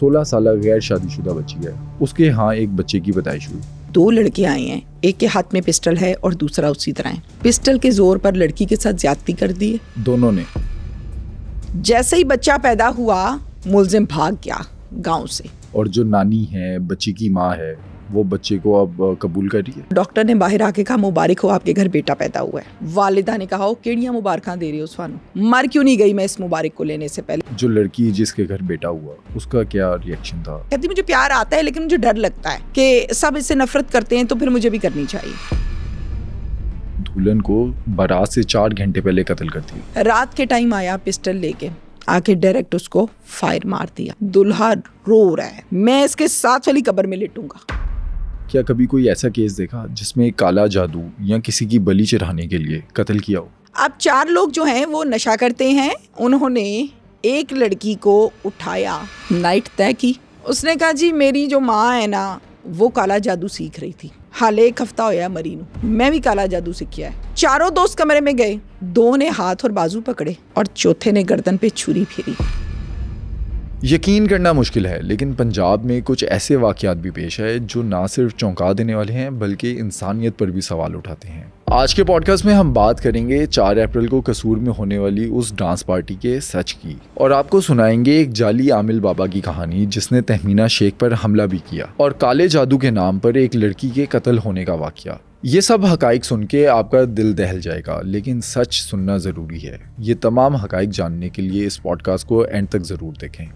16 साल गैर शादीशुदा बच्ची है। उसके यहाँ एक बच्चे की पैदाइश हुई। 2 लड़के आए हैं, एक के हाथ में पिस्टल है और दूसरा उसी तरह है। पिस्टल के जोर पर लड़की के साथ ज्यादती कर दी है। दोनों ने। जैसे ही बच्चा पैदा हुआ मुलजिम भाग गया गांव से। और जो नानी है, बच्ची की माँ है, वो बच्चे को अब कबूल कर रही है। डॉक्टर ने बाहर आके कहा मुबारक हो, आपके घर बेटा पैदा हुआ है। वालिदा ने कहा केड़ियां मुबारकां दे रही हो स्वानू, मर क्यों नहीं गई मैं इस मुबारक को लेने से पहले। जो लड़की जिसके घर बेटा हुआ उसका क्या रिएक्शन था? कहती मुझे प्यार आता है लेकिन मुझे डर लगता है कि सब इससे नफरत करते हैं तो फिर मुझे भी करनी चाहिए। दुल्हन को बारात से 4 घंटे पहले कत्ल कर दिया। रात के टाइम आया पिस्टल लेके, आके डायरेक्ट उसको फायर मार दिया। दुल्हा रो रहा है, मैं इसके साथ वाली कब्र में लेटूंगा। क्या कभी कोई ऐसा केस देखा जिसमें काला जादू या किसी की बलि चढ़ाने के लिए कत्ल किया हो? अब 4 लोग जो हैं वो नशा करते हैं। उन्होंने एक लड़की को उठाया, नाइट तय की। उसने कहा जी मेरी जो माँ है ना वो काला जादू सीख रही थी, हाल 1 हफ्ता होया मरी नू, मैं भी काला जादू सीखिया है। 4 दोस्त कमरे में गए, 2 ने हाथ और बाजू पकड़े और चौथे ने गर्दन पे छुरी फेरी। यकीन करना मुश्किल है लेकिन पंजाब में कुछ ऐसे वाकयात भी पेश है जो ना सिर्फ चौंका देने वाले हैं बल्कि इंसानियत पर भी सवाल उठाते हैं। आज के पॉडकास्ट में हम बात करेंगे 4 अप्रैल को कसूर में होने वाली उस डांस पार्टी के सच की, और आपको सुनाएंगे एक जाली आमिल बाबा की कहानी जिसने तहमीना शेख पर हमला भी किया, और काले जादू के नाम पर एक लड़की के कत्ल होने का वाकया। ये सब हकाइक सुन के आपका दिल दहल जाएगा लेकिन सच सुनना ज़रूरी है। ये तमाम हकाइक जानने के लिए इस पॉडकास्ट को एंड तक ज़रूर देखें।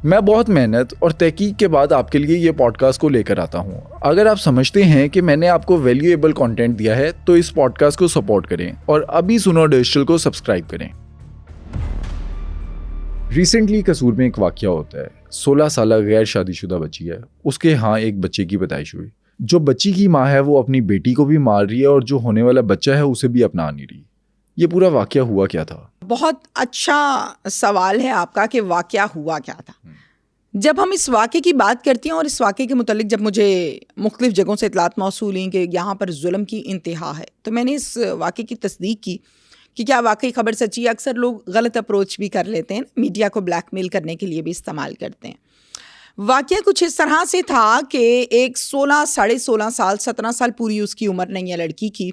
मैं बहुत मेहनत और तहकीक के बाद आपके लिए ये पॉडकास्ट को लेकर आता हूँ। अगर आप समझते हैं कि मैंने आपको वैल्यूएबल कंटेंट दिया है तो इस पॉडकास्ट को सपोर्ट करें और अभी सुनो डिजिटल को सब्सक्राइब करें। रिसेंटली कसूर में एक वाकया होता है। 16 साल गैर शादीशुदा बच्ची है। उसके यहाँ एक बच्चे की पैदाइश हुई। जो बच्ची की माँ है वो अपनी बेटी को भी मार रही है और जो होने वाला बच्चा है उसे भी अपना नहीं रही। ये पूरा वाकया हुआ क्या था? बहुत अच्छा सवाल है आपका कि वाकया हुआ क्या था। जब हम इस वाक़े की बात करती हैं और इस वाक़े के मुतालिक जब मुझे मुख्तलिफ़ जगहों से इतलात मौसूल हुई कि यहाँ पर जुल्म की इंतहा है, तो मैंने इस वाक़े की तस्दीक की कि क्या वाकई खबर सच्ची है। अक्सर लोग गलत अप्रोच भी कर लेते हैं, मीडिया को ब्लैकमेल करने के लिए भी इस्तेमाल करते हैं। वाकया कुछ इस तरह से था कि एक 16, साढ़े 16 साल, 17 साल पूरी उसकी उम्र नहीं है लड़की की।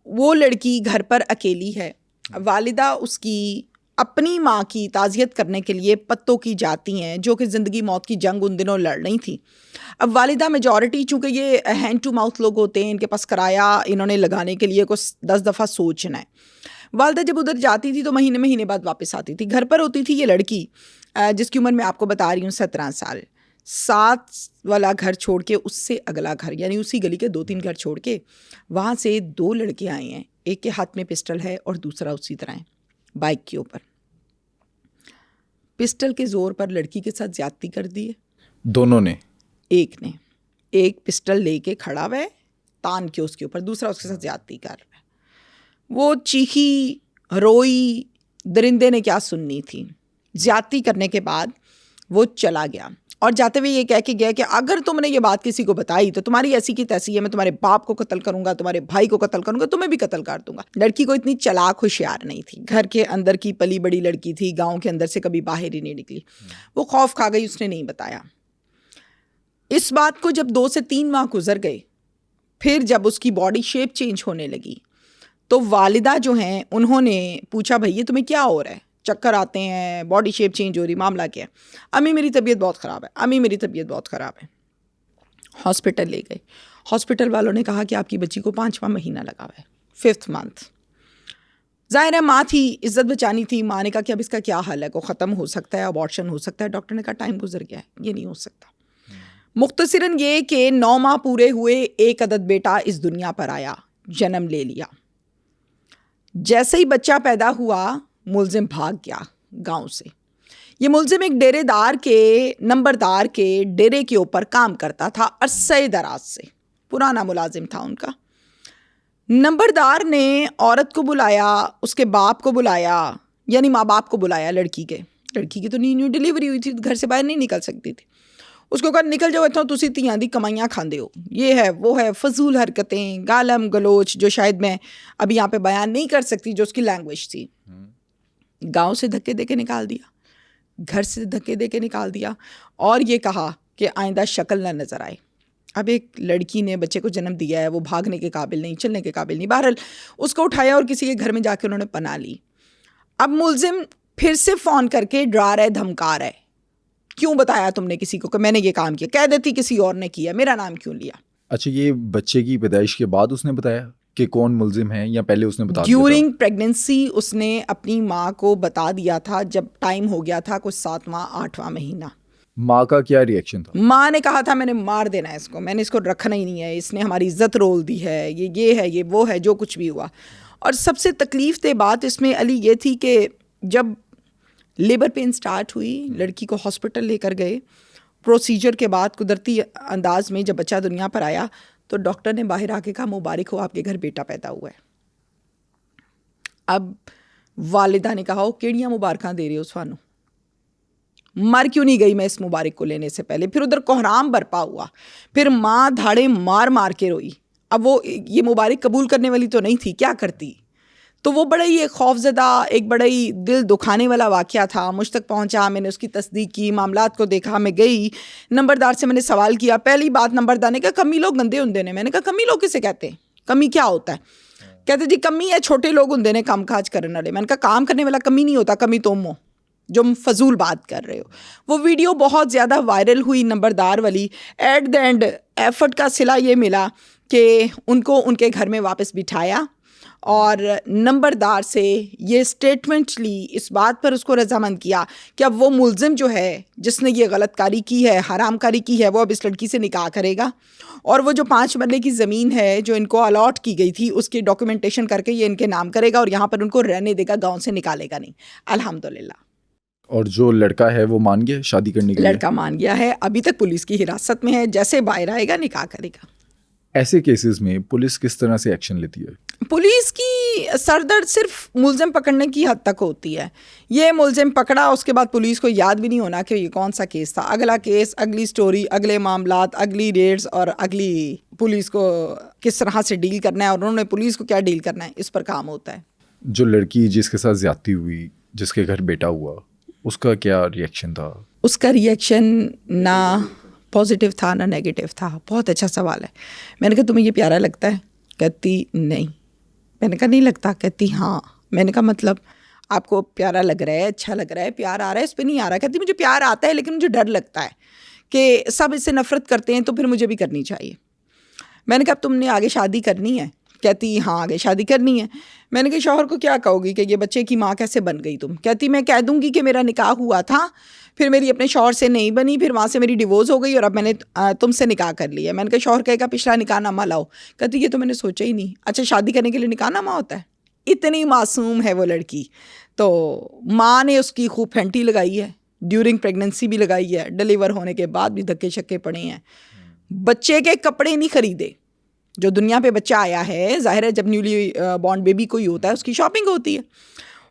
वो लड़की घर पर अकेली है। वालिदा उसकी अपनी माँ की ताज़ियत करने के लिए पत्तों की जाती हैं, जो कि ज़िंदगी मौत की जंग उन दिनों लड़ रही थी। अब वालिदा मेजॉरिटी, चूँकि ये हैंड टू माउथ लोग होते हैं, इनके पास किराया इन्होंने लगाने के लिए कुछ 10 दफ़ा सोचना है। वालिदा जब उधर जाती थी तो महीने बाद वापस आती थी। घर पर होती थी ये लड़की, जिसकी उम्र मैं आपको बता रही हूँ 17 साल। 7 वाला घर छोड़ के उससे अगला घर, यानी उसी गली के 2-3 घर छोड़ के वहाँ से 2 लड़के आए हैं। एक के हाथ में पिस्टल है और दूसरा उसी तरह है, बाइक के ऊपर। पिस्टल के जोर पर लड़की के साथ ज्यादती कर दी है। दोनों ने। एक पिस्टल लेके खड़ा हुआ है तान के उसके ऊपर, दूसरा उसके साथ ज्यादती कर रहा है। वो चीखी, रोई, दरिंदे ने क्या सुननी थी। ज्यादती करने के बाद वो चला गया और जाते हुए ये कह के गया कि अगर तुमने ये बात किसी को बताई तो तुम्हारी ऐसी की तैसी है, मैं तुम्हारे बाप को कत्ल करूंगा, तुम्हारे भाई को कत्ल करूंगा, तुम्हें भी कत्ल कर दूंगा। लड़की को इतनी चालाक होशियार नहीं थी, घर के अंदर की पली बड़ी लड़की थी, गांव के अंदर से कभी बाहर ही नहीं निकली। वो खौफ खा गई, उसने नहीं बताया। इस बात को जब 2 से 3 माह गुजर गए, फिर जब उसकी बॉडी शेप चेंज होने लगी तो वालिदा जो हैं उन्होंने पूछा भैया तुम्हें क्या हो रहा है, चक्कर आते हैं, बॉडी शेप चेंज हो रही, मामला क्या है? अम्मी मेरी तबीयत बहुत ख़राब है। हॉस्पिटल ले गए। हॉस्पिटल वालों ने कहा कि आपकी बच्ची को 5वां महीना लगा हुआ है, 5th मंथ। ज़ाहिर है माँ थी, इज्जत बचानी थी। माँ ने कहा कि अब इसका क्या हल है, को ख़त्म हो सकता है, अबॉर्शन हो सकता है। डॉक्टर ने कहा टाइम गुजर गया है, ये नहीं हो सकता। मुख्तसरन ये कि 9 माह पूरे हुए, एक अदद बेटा इस दुनिया पर आया, जन्म ले लिया। जैसे ही बच्चा पैदा हुआ मुलजिम भाग गया गांव से। ये मुलजिम एक डेरेदार के, नंबरदार के डेरे के ऊपर काम करता था अरसे दराज से, पुराना मुलाजिम था उनका। नंबरदार ने औरत को बुलाया, उसके बाप को बुलाया, यानी माँ बाप को बुलाया लड़की की तो न्यू डिलीवरी हुई थी, घर से बाहर नहीं निकल सकती थी। उसको कहा निकल जाओ इतना, तुसी तियां दी कमाइयाँ खांदे हो, ये है वो है, फजूल हरकतें, गालम गलोच, जो शायद मैं अभी यहाँ पे बयान नहीं कर सकती, जो उसकी लैंग्वेज थी। गांव से धक्के देके निकाल दिया। घर से धक्के दे के निकाल दिया और ये कहा कि आइंदा शक्ल ना नज़र आए। अब एक लड़की ने बच्चे को जन्म दिया है, वो भागने के काबिल नहीं, चलने के काबिल नहीं, बहरहाल उसको उठाया और किसी के घर में जाके उन्होंने पनाह ली। अब मुलजिम फिर से फ़ोन करके डरा रहा है, धमका रहा है, क्यों बताया तुमने किसी को कि मैंने ये काम किया? कह देती किसी और ने किया, मेरा नाम क्यों लिया? अच्छा, ये बच्चे की पैदाइश के बाद उसने बताया कि कौन मुलजिम है या पहले उसने बता दिया था? ड्यूरिंग प्रेगनेंसी उसने अपनी माँ को बता दिया था, जब टाइम हो गया था कुछ 7वां 8वां महीना। माँ का क्या रिएक्शन था? माँ ने कहा था मैंने मार देना है इसको, मैंने इसको रखना ही नहीं है, इसने हमारी इज्जत रोल दी है, ये है, ये वो है, जो कुछ भी हुआ। और सबसे तकलीफ दे बात इसमें अली ये थी कि जब लेबर पेन स्टार्ट हुई, लड़की को हॉस्पिटल लेकर गए, प्रोसीजर के बाद कुदरती अंदाज में जब बच्चा दुनिया पर आया तो डॉक्टर ने बाहर आके कहा मुबारक हो, आपके घर बेटा पैदा हुआ है। अब वालिदा ने कहा केड़ियां मुबारकां दे रहे हो सानू, मर क्यों नहीं गई मैं इस मुबारक को लेने से पहले? फिर उधर कोहराम बरपा हुआ, फिर माँ धाड़े मार मार के रोई। अब वो ये मुबारक कबूल करने वाली तो नहीं थी, क्या करती? तो वो बड़ा ही एक खौफजदा, एक बड़ा ही दिल दुखाने वाला वाक़या था। मुझ तक पहुंचा, मैंने उसकी तस्दीक की, मामलात को देखा। मैं गई नंबरदार से, मैंने सवाल किया। पहली बात नंबरदार ने कहा कमी लोग गंदे होंदे ने। मैंने कहा कमी लोग किसे कहते हैं, कमी क्या होता है? कहते जी कमी है छोटे लोग होंदे ने काम काज करने वाले। मैंने कहा काम करने वाला कमी नहीं होता, कमी तुम हो जो फजूल बात कर रहे हो। वो वीडियो बहुत ज़्यादा वायरल हुई नंबरदार वाली। एट द एंड एफर्ट का सिला ये मिला कि उनको उनके घर में वापस बिठाया और नंबरदार से ये स्टेटमेंट ली, इस बात पर उसको रजामंद किया कि अब वो मुलजिम जो है जिसने ये गलतकारी की है, हरामकारी की है, वो अब इस लड़की से निकाह करेगा और वो जो 5 मरले की ज़मीन है जो इनको अलॉट की गई थी उसकी डॉक्यूमेंटेशन करके ये इनके नाम करेगा और यहाँ पर उनको रहने देगा, गाँव से निकालेगा नहीं। अल्हम्दुलिल्लाह। और जो लड़का है वो मान गया शादी करने के लिए? लड़का मान गया है, अभी तक पुलिस की हिरासत में है, जैसे बाहर आएगा निकाह करेगा। ऐसे केसेस में पुलिस किस तरह से एक्शन लेती है? पुलिस की सरदर्द सिर्फ मुलजिम पकड़ने की हद तक होती है। ये मुलजिम पकड़ा, उसके बाद पुलिस को याद भी नहीं होना कि ये कौन सा केस था। अगला केस, अगली स्टोरी, अगले मामलात, अगली रेड्स और अगली पुलिस को किस तरह से डील करना है और उन्होंने पुलिस को क्या डील करना है, इस पर काम होता है। जो लड़की जिसके साथ ज्यादती हुई, जिसके घर बेटा हुआ, उसका क्या रिएक्शन था? उसका रिएक्शन ना पॉजिटिव था ना नेगेटिव था। बहुत अच्छा सवाल है। मैंने कहा तुम्हें ये प्यारा लगता है? कहती नहीं। मैंने कहा नहीं लगता? कहती हाँ। मैंने कहा मतलब आपको प्यारा लग रहा है, अच्छा लग रहा है, प्यार आ रहा है, इस पर नहीं आ रहा? कहती मुझे प्यार आता है लेकिन मुझे डर लगता है कि सब इससे नफ़रत करते हैं तो फिर मुझे भी करनी चाहिए। मैंने कहा अब तुमने आगे शादी करनी है? कहती हाँ आगे शादी करनी है। मैंने कहा शौहर को क्या कहोगी कि ये बच्चे की माँ कैसे बन गई तुम? कहती मैं कह दूँगी कि मेरा निकाह हुआ था, फिर मेरी अपने शौहर से नहीं बनी, फिर वहाँ से मेरी डिवोर्स हो गई और अब मैंने तुमसे निकाह कर लिया। मैंने कहा शौहर कहेगा पिछला निकाहनामा लाओ। कहती ये तो मैंने सोचा ही नहीं। अच्छा शादी करने के लिए निकाहनामा होता है? इतनी मासूम है वो लड़की। तो माँ ने उसकी खूब फेंटी लगाई है, ड्यूरिंग प्रेगनेंसी भी लगाई है, डिलीवर होने के बाद भी धक्के शक्के पड़े हैं। बच्चे के कपड़े नहीं खरीदे। जो दुनिया पे बच्चा आया है, जाहिर है जब न्यूली बॉर्न बेबी कोई होता है उसकी शॉपिंग होती है।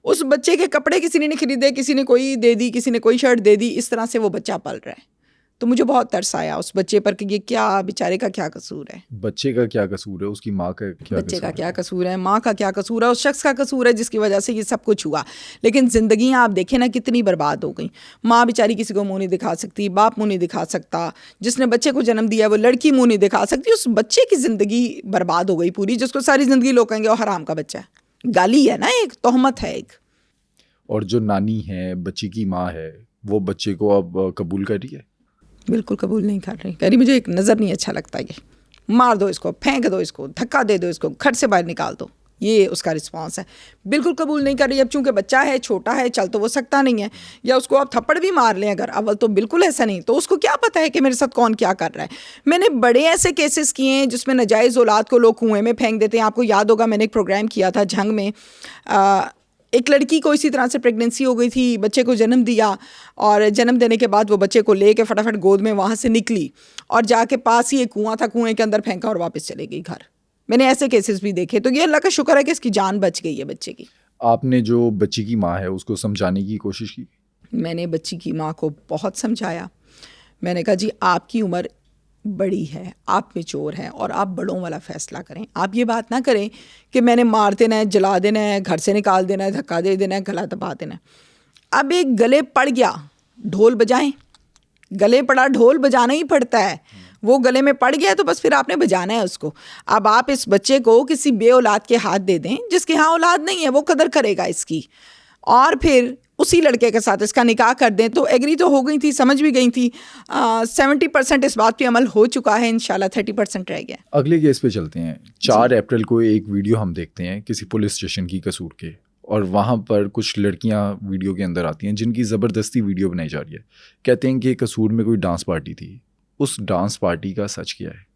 उस बच्चे के कपड़े किसी ने नहीं खरीदे, किसी ने कोई दे दी, किसी ने कोई शर्ट दे दी। इस तरह से वो बच्चा पल रहा है। तो मुझे बहुत तरस आया उस बच्चे पर कि ये क्या बेचारे का क्या कसूर है। बच्चे का क्या कसूर है? उसकी माँ का क्या बच्चे का क्या कसूर है, माँ का क्या कसूर है, उस शख्स का कसूर है जिसकी वजह से ये सब कुछ हुआ। लेकिन ज़िंदगियाँ आप देखें ना कितनी बर्बाद हो गई। माँ बेचारी किसी को मुँह नहीं दिखा सकती, बाप मुँह नहीं दिखा सकता, जिसने बच्चे को जन्म दिया वो लड़की मुँह नहीं दिखा सकती। उस बच्चे की ज़िंदगी बर्बाद हो गई पूरी, जिसको सारी ज़िंदगी लोग कहेंगे और हराम का बच्चा है। गाली है ना, एक तोहमत है एक। और जो नानी है, बच्ची की माँ है, वो बच्चे को अब कबूल कर रही है? बिल्कुल कबूल नहीं कर रही। कह रही मुझे एक नज़र नहीं अच्छा लगता, ये मार दो इसको, फेंक दो इसको, धक्का दे दो इसको, घर से बाहर निकाल दो। ये उसका रिस्पांस है। बिल्कुल कबूल नहीं कर रही। अब चूंकि बच्चा है, छोटा है, चल तो वो सकता नहीं है, या उसको आप थप्पड़ भी मार लें अगर, अव्वल तो बिल्कुल ऐसा नहीं, तो उसको क्या पता है कि मेरे साथ कौन क्या कर रहा है। मैंने बड़े ऐसे केसेस किए हैं जिसमें नाजायज़ औलाद को लोग कुएं में फेंक देते हैं। आपको याद होगा मैंने एक प्रोग्राम किया था झंग में, एक लड़की को इसी तरह से प्रेगनेंसी हो गई थी, बच्चे को जन्म दिया और जन्म देने के बाद वो बच्चे को ले के फटाफट गोद में वहाँ से निकली और जाके पास ही एक कुआं था, कुएं के अंदर फेंका और वापस चले गई घर। मैंने ऐसे केसेस भी देखे। तो ये अल्लाह का शुक्र है कि इसकी जान बच गई है बच्चे की। आपने जो बच्ची की माँ है उसको समझाने की कोशिश की? मैंने बच्ची की माँ को बहुत समझाया। मैंने कहा जी आपकी उम्र बड़ी है, आप मैच्योर हैं और आप बड़ों वाला फ़ैसला करें। आप ये बात ना करें कि मैंने मार देना है, जला देना है, घर से निकाल देना है, धक्का दे देना है, गला दबा देना है। अब एक गले पड़ गया ढोल बजाएं, गले पड़ा ढोल बजाना ही पड़ता है, वो गले में पड़ गया तो बस फिर आपने बजाना है उसको। अब आप इस बच्चे को किसी बे औलाद के हाथ दे दें जिसके यहाँ औलाद नहीं है, वो कदर करेगा इसकी, और फिर उसी लड़के के साथ इसका निकाह कर दें, तो एग्री तो हो गई थी, समझ भी गई थी। 70% इस बात पे अमल हो चुका है, इंशाल्लाह 30% रह गया। अगले केस पे चलते हैं। 4 अप्रैल को एक वीडियो हम देखते हैं किसी पुलिस स्टेशन की कसूर के, और वहाँ पर कुछ लड़कियाँ वीडियो के अंदर आती हैं जिनकी ज़बरदस्ती वीडियो बनाई जा रही है। कहते हैं कि कसूर में कोई डांस पार्टी थी। उस डांस पार्टी का सच क्या है?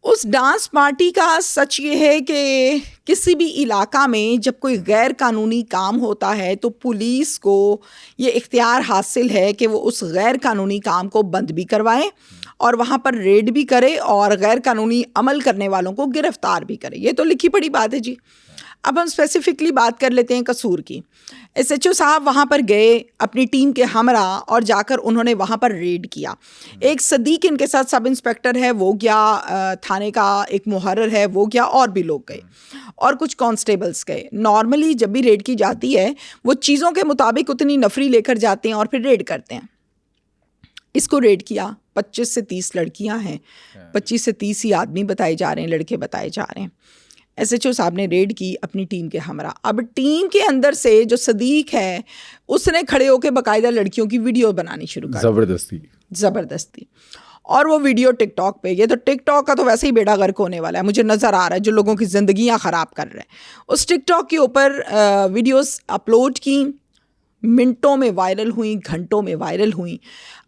उस डांस पार्टी का सच ये है कि किसी भी इलाका में जब कोई गैर कानूनी काम होता है तो पुलिस को ये इख्तियार हासिल है कि वो उस गैर कानूनी काम को बंद भी करवाए और वहाँ पर रेड भी करे और गैर कानूनी अमल करने वालों को गिरफ्तार भी करे। ये तो लिखी पड़ी बात है जी। अब हम स्पेसिफिकली बात कर लेते हैं कसूर की। SHO साहब वहाँ पर गए अपनी टीम के हमरा और जाकर उन्होंने वहाँ पर रेड किया। एक सदीक इनके साथ सब इंस्पेक्टर है वो गया, थाने का एक मुहर्रर है वो गया, और भी लोग गए और कुछ कांस्टेबल्स गए। नॉर्मली जब भी रेड की जाती है वो चीज़ों के मुताबिक उतनी नफरी लेकर जाते हैं और फिर रेड करते हैं। इसको रेड किया, 25 से 30 लड़कियाँ हैं, 25 से 30 ही आदमी बताए जा रहे हैं, लड़के बताए जा रहे हैं। SHO साहब ने रेड की अपनी टीम के हमरा। अब टीम के अंदर से जो सदीक है उसने खड़े होकर बाकायदा लड़कियों की वीडियो बनानी शुरू कर ज़बरदस्ती। और वो वीडियो टिकटॉक पे, ये तो टिकटॉक का तो वैसे ही बेड़ा गर्क होने वाला है, मुझे नज़र आ रहा है, जो लोगों की ज़िंदगियां ख़राब कर रहे हैं। उस टिकटॉक के ऊपर वीडियोस अपलोड की, मिनटों में वायरल हुई, घंटों में वायरल हुई।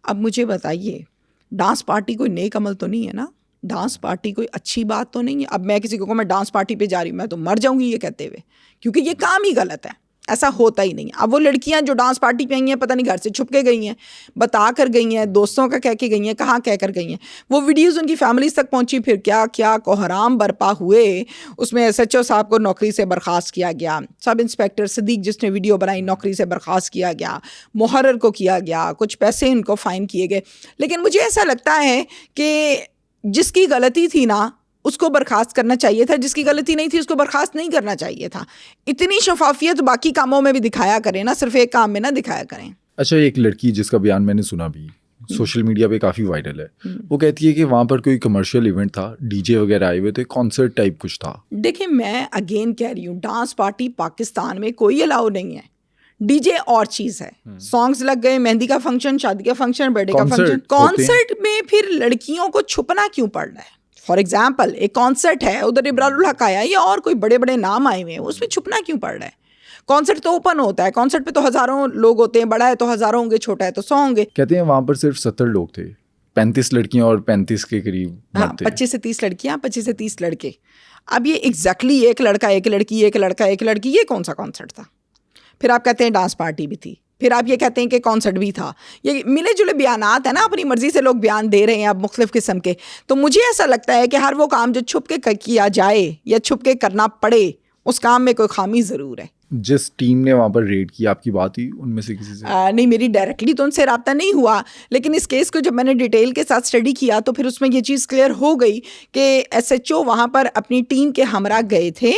अब मुझे बताइए, डांस पार्टी कोई नेक अमल तो नहीं है ना, डांस पार्टी कोई अच्छी बात तो नहीं है। अब मैं किसी को कहूँ मैं डांस पार्टी पे जा रही हूँ, मैं तो मर जाऊंगी ये कहते हुए, क्योंकि ये काम ही गलत है, ऐसा होता ही नहीं। अब वो लड़कियां जो डांस पार्टी पे आई हैं, पता नहीं घर से छुप के गई हैं, बता कर गई हैं, दोस्तों का कह के गई हैं, कहाँ कह कर गई हैं, वो वीडियोज़ उनकी फैमिलीज तक पहुँची, फिर क्या क्या कोहराम बरपा हुए। उसमें SHO साहब को नौकरी से बर्खास्त किया गया, सब इंस्पेक्टर सदीक जिसने वीडियो बनाई नौकरी से बर्खास्त किया गया, मुहर्रर को किया गया, कुछ पैसे इनको फ़ाइन किए गए। लेकिन मुझे ऐसा लगता है कि जिसकी गलती थी ना उसको बर्खास्त करना चाहिए था, जिसकी गलती नहीं थी उसको बर्खास्त नहीं करना चाहिए था। इतनी शफाफियत बाकी कामों में भी दिखाया करें ना, सिर्फ एक काम में ना दिखाया करें। अच्छा, एक लड़की जिसका बयान मैंने सुना भी सोशल मीडिया पे काफ़ी वायरल है, वो कहती है कि वहाँ पर कोई कमर्शियल इवेंट था, डीजे वगैरह आए हुए थे, कॉन्सर्ट टाइप कुछ था। देखिए, मैं अगेन कह रही हूँ, डांस पार्टी पाकिस्तान में कोई अलाउ नहीं है। डीजे और चीज़ है, सॉन्ग्स लग गए, मेहंदी का फंक्शन, शादी का फंक्शन, बर्थडे का फंक्शन। कॉन्सर्ट में फिर लड़कियों को छुपना क्यों पड़ रहा है? फॉर एग्जाम्पल, एक कॉन्सर्ट है, उधर इब्रारुल हक आया या और कोई बड़े बड़े नाम आए हुए हैं, उसमें छुपना क्यों पड़ रहा है? कॉन्सर्ट तो ओपन होता है, कॉन्सर्ट पे तो हज़ारों लोग होते हैं, बड़ा है तो हज़ारों होंगे, छोटा है तो 100 होंगे। कहते हैं वहाँ पर सिर्फ 70 लोग थे, 35 लड़कियाँ और 35 के करीब मर्द थे। 25 से 30 लड़कियाँ, 25 से 30 लड़के। अब ये एग्जैक्टली एक लड़का एक लड़की, एक लड़का एक लड़की, ये कौन सा कॉन्सर्ट था? फिर आप कहते हैं डांस पार्टी भी थी, फिर आप ये कहते हैं कि कॉन्सर्ट भी था। ये मिले जुले बयानात है ना, अपनी मर्जी से लोग बयान दे रहे हैं अब मुख्तलिफ किस्म के। तो मुझे ऐसा लगता है कि हर वो काम जो छुप के किया जाए या छुप के करना पड़े, उस काम में कोई खामी ज़रूर है। जिस टीम ने वहाँ पर रेड की, आपकी बात हुई उनमें से किसी से? नहीं, मेरी डायरेक्टली तो उनसे रब्ता नहीं हुआ, लेकिन इस केस को जब मैंने डिटेल के साथ स्टडी किया तो फिर उसमें ये चीज़ क्लियर हो गई कि SHO वहाँ पर अपनी टीम के हमरा गए थे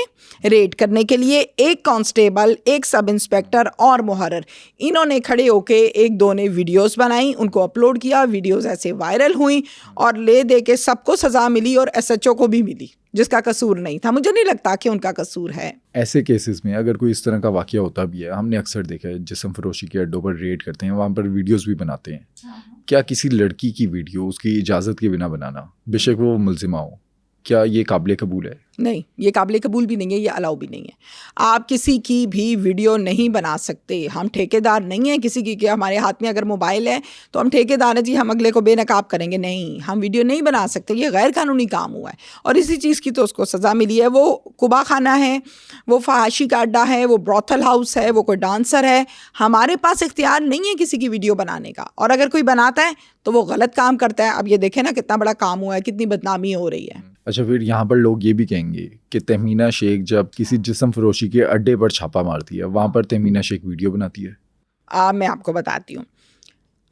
रेड करने के लिए। एक कांस्टेबल, एक सब इंस्पेक्टर और मुहर्रर, इन्होंने खड़े होके एक दो ने वीडियोस बनाई, उनको अपलोड किया, वीडियोस ऐसे वायरल हुई और ले दे के सबको सज़ा मिली और SHO को भी मिली जिसका कसूर नहीं था। मुझे नहीं लगता कि उनका कसूर है। ऐसे केसेस में अगर कोई इस तरह का वाकया होता भी है, हमने अक्सर देखा है जिस्म फरोशी के अड्डों पर रेड करते हैं, वहाँ पर वीडियोस भी बनाते हैं। क्या किसी लड़की की वीडियो उसकी इजाज़त के बिना बनाना, बेशक वो मुल्जिमा हो, क्या ये काबिल कबूल है? नहीं, ये काबिल कबूल भी नहीं है, ये अलाउ भी नहीं है। आप किसी की भी वीडियो नहीं बना सकते। हम ठेकेदार नहीं हैं किसी की कि हमारे हाथ में अगर मोबाइल है तो हम ठेकेदार हैं जी, हम अगले को बेनकाब करेंगे। नहीं, हम वीडियो नहीं बना सकते, ये गैर कानूनी काम हुआ है और इसी चीज़ की तो उसको सज़ा मिली है। वो कुबा खाना है, वो फहाशी का अड्डा है, वो ब्रॉथल हाउस है, वो कोई डांसर है। हमारे पास इख्तियार नहीं है किसी की वीडियो बनाने का, और अगर कोई बनाता है तो वो गलत काम करता है। अब ये देखें ना कितना बड़ा काम हुआ है, कितनी बदनामी हो रही है। अच्छा, फिर यहाँ पर लोग ये भी कहेंगे कि तहमीना शेख जब किसी जिस्म फरोशी के अड्डे पर छापा मारती है, वहाँ पर तहमीना शेख वीडियो बनाती है। मैं आपको बताती हूँ,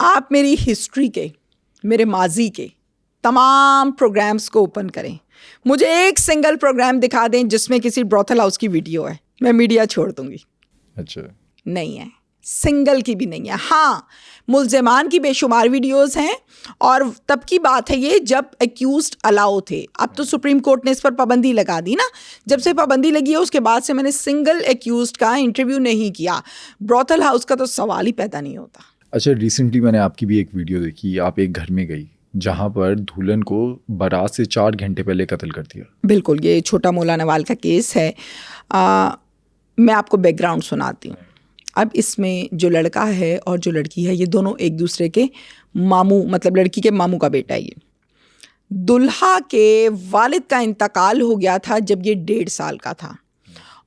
आप मेरी हिस्ट्री के, मेरे माजी के तमाम प्रोग्राम्स को ओपन करें, मुझे एक सिंगल प्रोग्राम दिखा दें जिसमें किसी ब्रॉथल हाउस की वीडियो है, मैं मीडिया छोड़ दूँगी। अच्छा, नहीं है, सिंगल की भी नहीं है। हाँ, मुल्ज़िमान की बेशुमार वीडियोस हैं, और तब की बात है ये जब एक्यूज्ड अलाउ थे। अब तो सुप्रीम कोर्ट ने इस पर पाबंदी लगा दी ना। जब से पाबंदी लगी है उसके बाद से मैंने सिंगल एक्यूज्ड का इंटरव्यू नहीं किया। ब्रॉथल हाउस का तो सवाल ही पैदा नहीं होता। अच्छा, रिसेंटली मैंने आपकी भी एक वीडियो देखी, आप एक घर में गई जहाँ पर दुल्हन को बारात से 4 घंटे पहले कत्ल कर दिया। बिल्कुल, ये छोटा मोला नवाल का केस है। मैं आपको बैकग्राउंड सुनाती हूँ। अब इसमें जो लड़का है और जो लड़की है, ये दोनों एक दूसरे के मामू, मतलब लड़की के मामू का बेटा है ये। दुल्हा के वालिद का इंतकाल हो गया था जब ये 1.5 साल का था,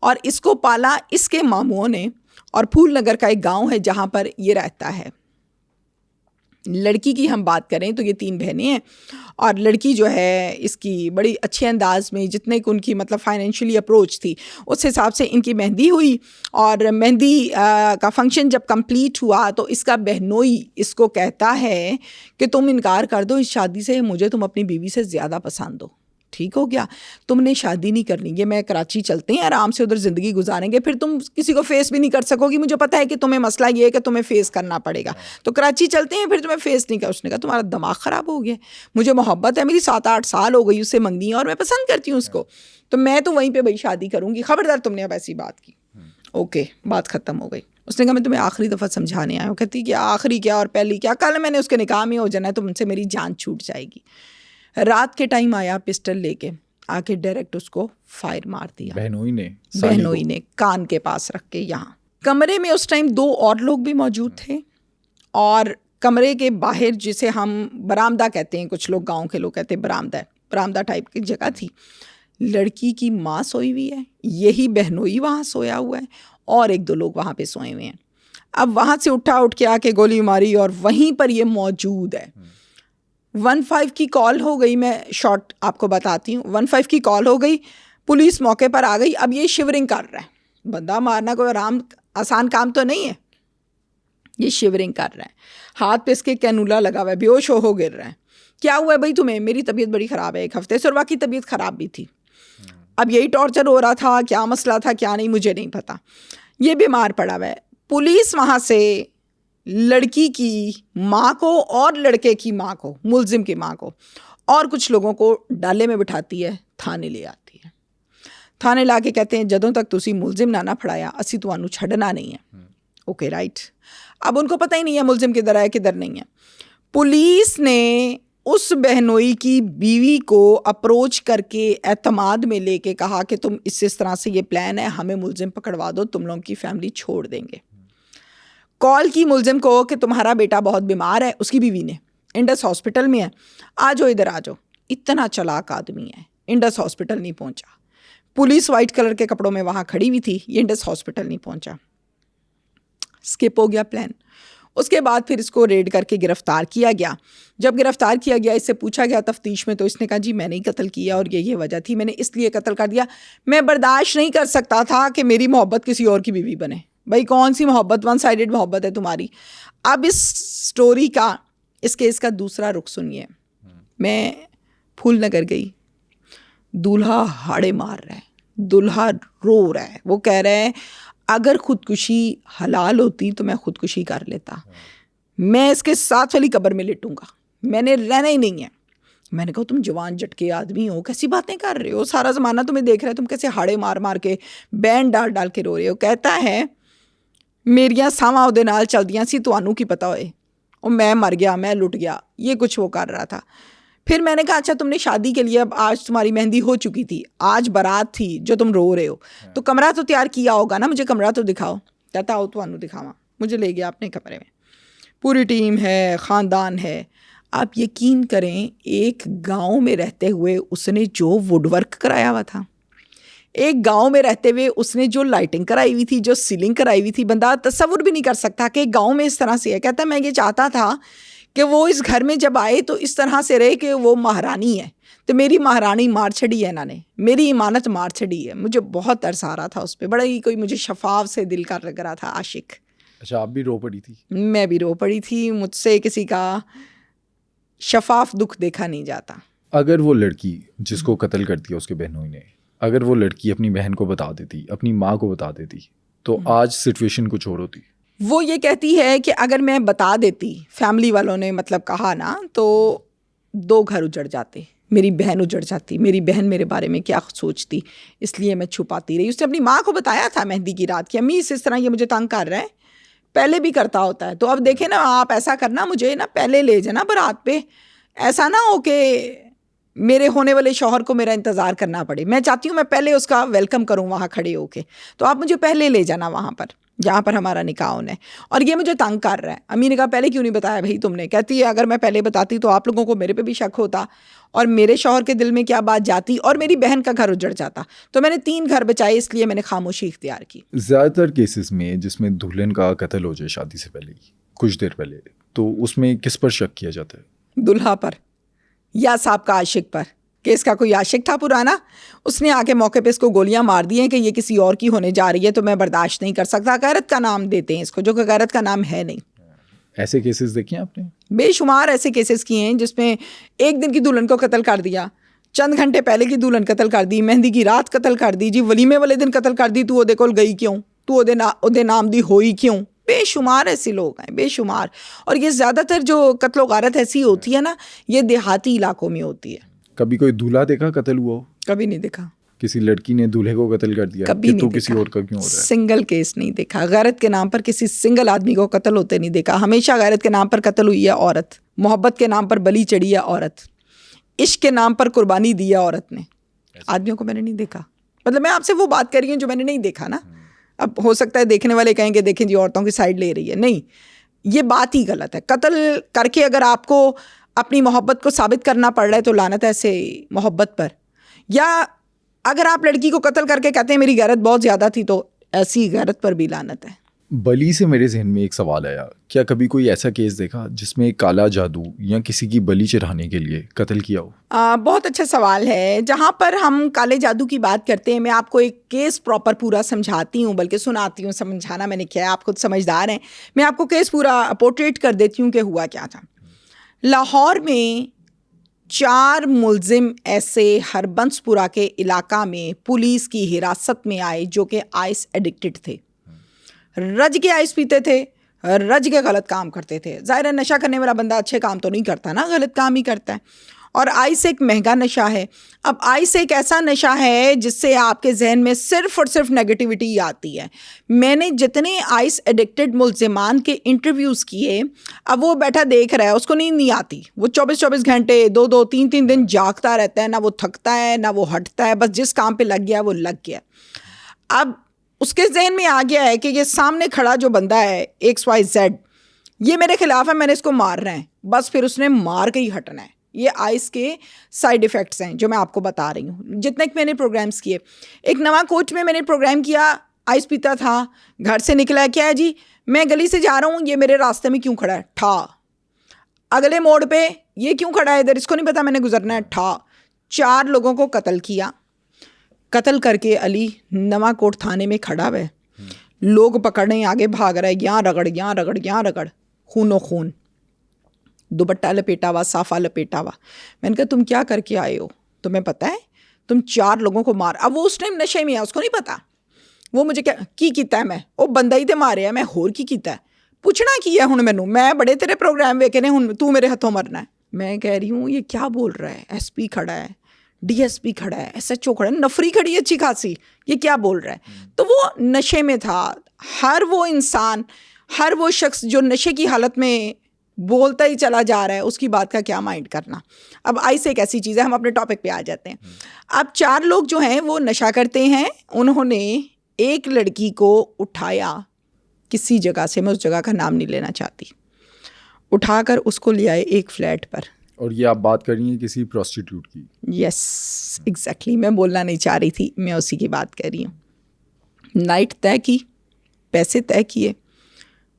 और इसको पाला इसके मामुओं ने, और फूलनगर का एक गांव है जहाँ पर ये रहता है। लड़की की हम बात करें तो ये 3 बहनें हैं, और लड़की जो है इसकी बड़ी अच्छे अंदाज में, जितने की उनकी मतलब फाइनेंशियली अप्रोच थी उस हिसाब से इनकी मेहंदी हुई। और मेहंदी का फंक्शन जब कंप्लीट हुआ तो इसका बहनोई इसको कहता है कि तुम इनकार कर दो इस शादी से, मुझे तुम अपनी बीवी से ज़्यादा पसंद हो, ठीक हो गया, तुमने शादी नहीं करनी, ये मैं कराची चलते हैं, आराम से उधर ज़िंदगी गुजारेंगे, फिर तुम किसी को फेस भी नहीं कर सकोगी, मुझे पता है कि तुम्हें मसला ये है कि तुम्हें फेस करना पड़ेगा, तो कराची चलते हैं, फिर तुम्हें फेस नहीं कर। उसने कहा तुम्हारा दिमाग ख़राब हो गया, मुझे मोहब्बत है, मेरी 7-8 साल हो गई उससे मंगनी, और मैं पसंद करती हूँ उसको, तो मैं तो वहीं पर भाई शादी करूँगी, खबरदार तुमने अब ऐसी बात की। ओके, बात ख़त्म हो गई। उसने कहा मैं तुम्हें आखिरी दफ़ा समझाने आया हूँ। कहती कि आखिरी क्या और पहली क्या, कल मैंने उसके निकाह में हो जाना है तो मुझसे मेरी जान छूट जाएगी। रात के टाइम आया पिस्टल लेके, आके डायरेक्ट उसको फायर मार दिया। बहनोई ने कान के पास रख के। यहाँ कमरे में उस टाइम 2 और लोग भी मौजूद थे, और कमरे के बाहर, जिसे हम बरामदा कहते हैं, कुछ लोग गांव के लोग कहते हैं बरामदा टाइप की जगह थी। लड़की की माँ सोई हुई है, यही बहनोई वहाँ सोया हुआ है, और 1-2 लोग वहाँ पे सोए हुए हैं। अब वहाँ से उठ के आके गोली मारी, और वहीं पर ये मौजूद है। 15 की कॉल हो गई, मैं शॉर्ट आपको बताती हूँ। 15 की कॉल हो गई, पुलिस मौके पर आ गई। अब ये शिवरिंग कर रहा है, बंदा मारना कोई आसान काम तो नहीं है, ये शिवरिंग कर रहा है, हाथ पे इसके कैनुला लगा हुआ है, बेहोश हो गिर रहा है। क्या हुआ है भाई तुम्हें? मेरी तबीयत बड़ी ख़राब है, 1 हफ्ते से, और बाकी तबीयत ख़राब भी थी। अब यही टॉर्चर हो रहा था, क्या मसला था क्या नहीं मुझे नहीं पता, ये बीमार पड़ा हुआ है। पुलिस वहाँ से लड़की की माँ को और लड़के की माँ को, मुलजिम की माँ को, और कुछ लोगों को डाले में बिठाती है, थाने ले आती है। थाने ला के कहते हैं जदों तक तुसी मुलजिम ना फड़ाया असी तुहानू छड़ना नहीं है। Okay right. अब उनको पता ही नहीं है मुलजिम किधर है किधर नहीं है। पुलिस ने उस बहनोई की बीवी को अप्रोच करके एतमाद में लेके कहा कि तुम इस तरह से ये प्लान है, हमें मुलजिम पकड़वा दो, तुम लोगों की फैमिली छोड़ देंगे। कॉल की मुलजिम को कि तुम्हारा बेटा बहुत बीमार है, उसकी बीवी ने, इंडस हॉस्पिटल में है, आ जाओ इधर आ जाओ। इतना चालाक आदमी है, इंडस हॉस्पिटल नहीं पहुंचा। पुलिस वाइट कलर के कपड़ों में वहाँ खड़ी हुई थी, ये इंडस हॉस्पिटल नहीं पहुंचा। स्किप हो गया प्लान। उसके बाद फिर इसको रेड करके गिरफ्तार किया गया। जब गिरफ्तार किया गया, इससे पूछा गया तफ्तीश में, तो इसने कहा जी मैंने ही कत्ल किया और ये वजह थी, मैंने इसलिए कत्ल कर दिया, मैं बर्दाश्त नहीं कर सकता था कि मेरी मोहब्बत किसी और की बीवी बने। भाई कौन सी मोहब्बत, 1 साइडेड मोहब्बत है तुम्हारी। अब इस स्टोरी का, इस केस का दूसरा रुख सुनिए। मैं फूलनगर गई, दूल्हा हाड़े मार रहा है, दूल्हा रो रहा है, वो कह रहा है अगर खुदकुशी हलाल होती तो मैं खुदकुशी कर लेता, मैं इसके साथ वाली कब्र में लेटूंगा, मैंने रहना ही नहीं है। मैंने कहा तुम जवान जटके आदमी हो, कैसी बातें कर रहे हो, सारा ज़माना तुम्हें देख रहा है, तुम कैसे हाड़े मार मार के बैंड डाल डाल के रो रहे हो। कहता है मेरियां सावां उहदे नाल चलदियां सी, तुहानू की पता होए, और मैं मर गया, मैं लुट गया, ये कुछ वो कर रहा था। फिर मैंने कहा अच्छा तुमने शादी के लिए, अब आज तुम्हारी मेहंदी हो चुकी थी, आज बारात थी जो तुम रो रहे हो, तो कमरा तो तैयार किया होगा ना, मुझे कमरा तो दिखाओ। कहता हो तुहानू दिखावा। मुझे ले गया अपने कमरे में, पूरी टीम है, ख़ानदान है। आप यकीन करें एक गांव में रहते हुए उसने जो वुडवर्क कराया हुआ था, एक गांव में रहते हुए उसने जो लाइटिंग कराई हुई थी, जो सीलिंग कराई हुई थी, बंदा तसव्वुर भी नहीं कर सकता कि एक गाँव में इस तरह से है। कहता मैं ये चाहता था कि वो इस घर में जब आए तो इस तरह से रहे कि वो महारानी है, तो मेरी महारानी मार छड़ी है इन्होंने, मेरी इमानत मार छड़ी है। मुझे बहुत तरस आ रहा था उस पर, बड़ा ही कोई मुझे शफाफ से दिल का लग रहा था, आशिक। अच्छा, आप भी रो पड़ी थी? मैं भी रो पड़ी थी, मुझसे किसी का शफाफ दुख देखा नहीं जाता। अगर वो लड़की जिसको कत्ल कर दिया उसके बहनोई ने, अगर वो लड़की अपनी बहन को बता देती, अपनी माँ को बता देती, तो आज सिचुएशन कुछ और होती। वो ये कहती है कि अगर मैं बता देती, फैमिली वालों ने मतलब कहा ना, तो 2 घर उजड़ जाते, मेरी बहन उजड़ जाती, मेरी बहन मेरे बारे में क्या सोचती, इसलिए मैं छुपाती रही। उसने अपनी माँ को बताया था मेहंदी की रात कि अम्मी इस तरह ये मुझे तंग कर रहा है, पहले भी करता होता है, तो अब देखे ना आप ऐसा करना, मुझे ना पहले ले जाना बारात पे, ऐसा ना हो कि मेरे होने वाले शौहर को मेरा इंतज़ार करना पड़े। मैं चाहती हूँ मैं पहले उसका वेलकम करूँ वहाँ खड़े होके, तो आप मुझे पहले ले जाना वहाँ पर जहाँ पर हमारा निकाह होना है, और ये मुझे तंग कर रहा है। अम्मी ने कहा पहले क्यों नहीं बताया भाई तुमने? कहती है अगर मैं पहले बताती तो आप लोगों को मेरे पे भी शक होता, और मेरे शौहर के दिल में क्या बात जाती, और मेरी बहन का घर उजड़ जाता। तो मैंने 3 घर बचाए, इसलिए मैंने खामोशी इख्तियार की। ज़्यादातर केसेस में जिसमें दुल्हन का कत्ल हो जाए शादी से पहले ही, कुछ देर पहले, तो उसमें किस पर शक किया जाता है? दुल्हा पर या साहब का आशिक पर, कि इसका कोई आशिक था पुराना, उसने आके मौके पे इसको गोलियां मार दी हैं कि ये किसी और की होने जा रही है, तो मैं बर्दाश्त नहीं कर सकता। गैरत का नाम देते हैं इसको, जो कि गैरत का नाम है नहीं। ऐसे केसेस देखे हैं आपने? बेशुमार ऐसे केसेस किए हैं जिसमें एक दिन की दुल्हन को कत्ल कर दिया, चंद घंटे पहले की दुल्हन कत्ल कर दी, मेहंदी की रात कत्ल कर दी, जी वलीमे वाले दिन कत्ल कर दी, तू ओदे कोल गई क्यों, तू ओदे नाम दी होई क्यों। बेशुमार ऐसे लोग हैं, बेशुमार। और ये ज़्यादातर जो कत्ल गारत ऐसी होती है ना, ये देहाती इलाकों में होती है। कभी कोई दूल्हा देखा कत्ल हुआ हो? कभी नहीं देखा। किसी लड़की ने दूल्हे को कत्ल कर दिया कभी कि नहीं तो देखा। किसी और का क्यों हो रहा है? सिंगल केस नहीं देखा। गैरत के नाम पर किसी सिंगल आदमी को कत्ल होते नहीं देखा। हमेशा गैरत के नाम पर कत्ल हुई है औरत, मोहब्बत के नाम पर बलि चढ़ी है औरत, इश्क के नाम पर कुर्बानी दी है औरत ने। आदमियों को मैंने नहीं देखा। मतलब मैं आपसे वो बात कर रही हूँ जो मैंने नहीं देखा ना। अब हो सकता है देखने वाले कहेंगे देखें जी औरतों की साइड ले रही है, नहीं, ये बात ही गलत है। कत्ल करके अगर आपको अपनी मोहब्बत को साबित करना पड़ रहा है तो लानत है ऐसे मोहब्बत पर। या अगर आप लड़की को कत्ल करके कहते हैं मेरी गैरत बहुत ज़्यादा थी, तो ऐसी गैरत पर भी लानत है। बली से मेरे जहन में एक सवाल आया, क्या कभी कोई ऐसा केस देखा जिसमें काला जादू या किसी की बलि चढ़ाने के लिए कत्ल किया हो? बहुत अच्छा सवाल है। जहाँ पर हम काले जादू की बात करते हैं, मैं आपको एक केस प्रॉपर पूरा समझाती हूँ, बल्कि सुनाती हूँ, समझाना मैंने क्या है, आप खुद समझदार हैं। मैं आपको केस पूरा पोर्ट्रेट कर देती हूँ कि हुआ क्या था। लाहौर में 4 मुलजिम ऐसे हरबंसपुरा के इलाका में पुलिस की हिरासत में आए जो कि आइस एडिक्टेड थे, रज के आइस पीते थे, रज के गलत काम करते थे। ज़ाहिर है नशा करने वाला बंदा अच्छे काम तो नहीं करता ना, गलत काम ही करता है। और आइस एक महंगा नशा है। अब आइस एक ऐसा नशा है जिससे आपके जहन में सिर्फ और सिर्फ नेगेटिविटी आती है। मैंने जितने आइस एडिक्टेड मुल्ज़िमान के इंटरव्यूज़ किए, अब वो बैठा देख रहा है, उसको नींद नहीं आती, वो 24-24 घंटे 2-2 3-3 दिन जागता रहता है, ना वो थकता है ना वो हटता है, बस जिस काम पे लग गया वो लग गया। अब उसके जहन में आ गया है कि ये सामने खड़ा जो बंदा है XYZ, ये मेरे खिलाफ है, मैंने इसको मारना है, बस फिर उसने मार के ही हटना है। ये आइस के साइड इफ़ेक्ट्स हैं जो मैं आपको बता रही हूँ। जितने मैंने प्रोग्राम्स किए, एक नवा कोच में मैंने प्रोग्राम किया, आइस पीता था, घर से निकला, क्या है जी, मैं गली से जा रहा हूँ, ये मेरे रास्ते में क्यों खड़ा है, ठा। अगले मोड़ पे ये क्यों खड़ा है इधर, इसको नहीं पता मैंने गुजरना है, ठा। 4 लोगों को कत्ल किया। कत्ल करके अली नवाकोट थाने में खड़ा है, लोग पकड़ने आगे भाग रहा है, यहाँ रगड़ यहाँ रगड़ यहाँ रगड़, खूनो खून, दुपट्टा लपेटा हुआ, साफा लपेटा हुआ। मैंने कहा तुम क्या करके आए हो, तुम्हें पता है तुम 4 लोगों को मार। अब वो उस टाइम नशे में है, उसको नहीं पता। वो मुझे क्या की कीता है, मैं वो बंदा ही तो मारे है, मैं होर की कीता है, पूछना की है हुण मैनू, मैं बड़े तेरे प्रोग्राम वेखे ने, हुण तू मेरे हथों मरना है। मैं कह रही हूँ ये क्या बोल रहा है, SP खड़ा है, DSP खड़ा है, SHO खड़ा है, नफरी खड़ी है अच्छी खासी, ये क्या बोल रहा है। तो वो नशे में था। हर वो इंसान, हर वो शख्स जो नशे की हालत में बोलता ही चला जा रहा है, उसकी बात का क्या माइंड करना। अब आइस एक ऐसी चीज़ है, हम अपने टॉपिक पे आ जाते हैं। अब 4 लोग जो हैं वो नशा करते हैं। उन्होंने एक लड़की को उठाया किसी जगह से, मैं उस जगह का नाम नहीं लेना चाहती, उठाकर उसको ले आए एक फ्लैट पर। और ये आप बात कर रही हैं किसी प्रोस्टिट्यूट की? यस एग्जैक्टली, मैं बोलना नहीं चाह रही थी, मैं उसी की बात कर रही हूँ। नाइट तय की, पैसे तय किए,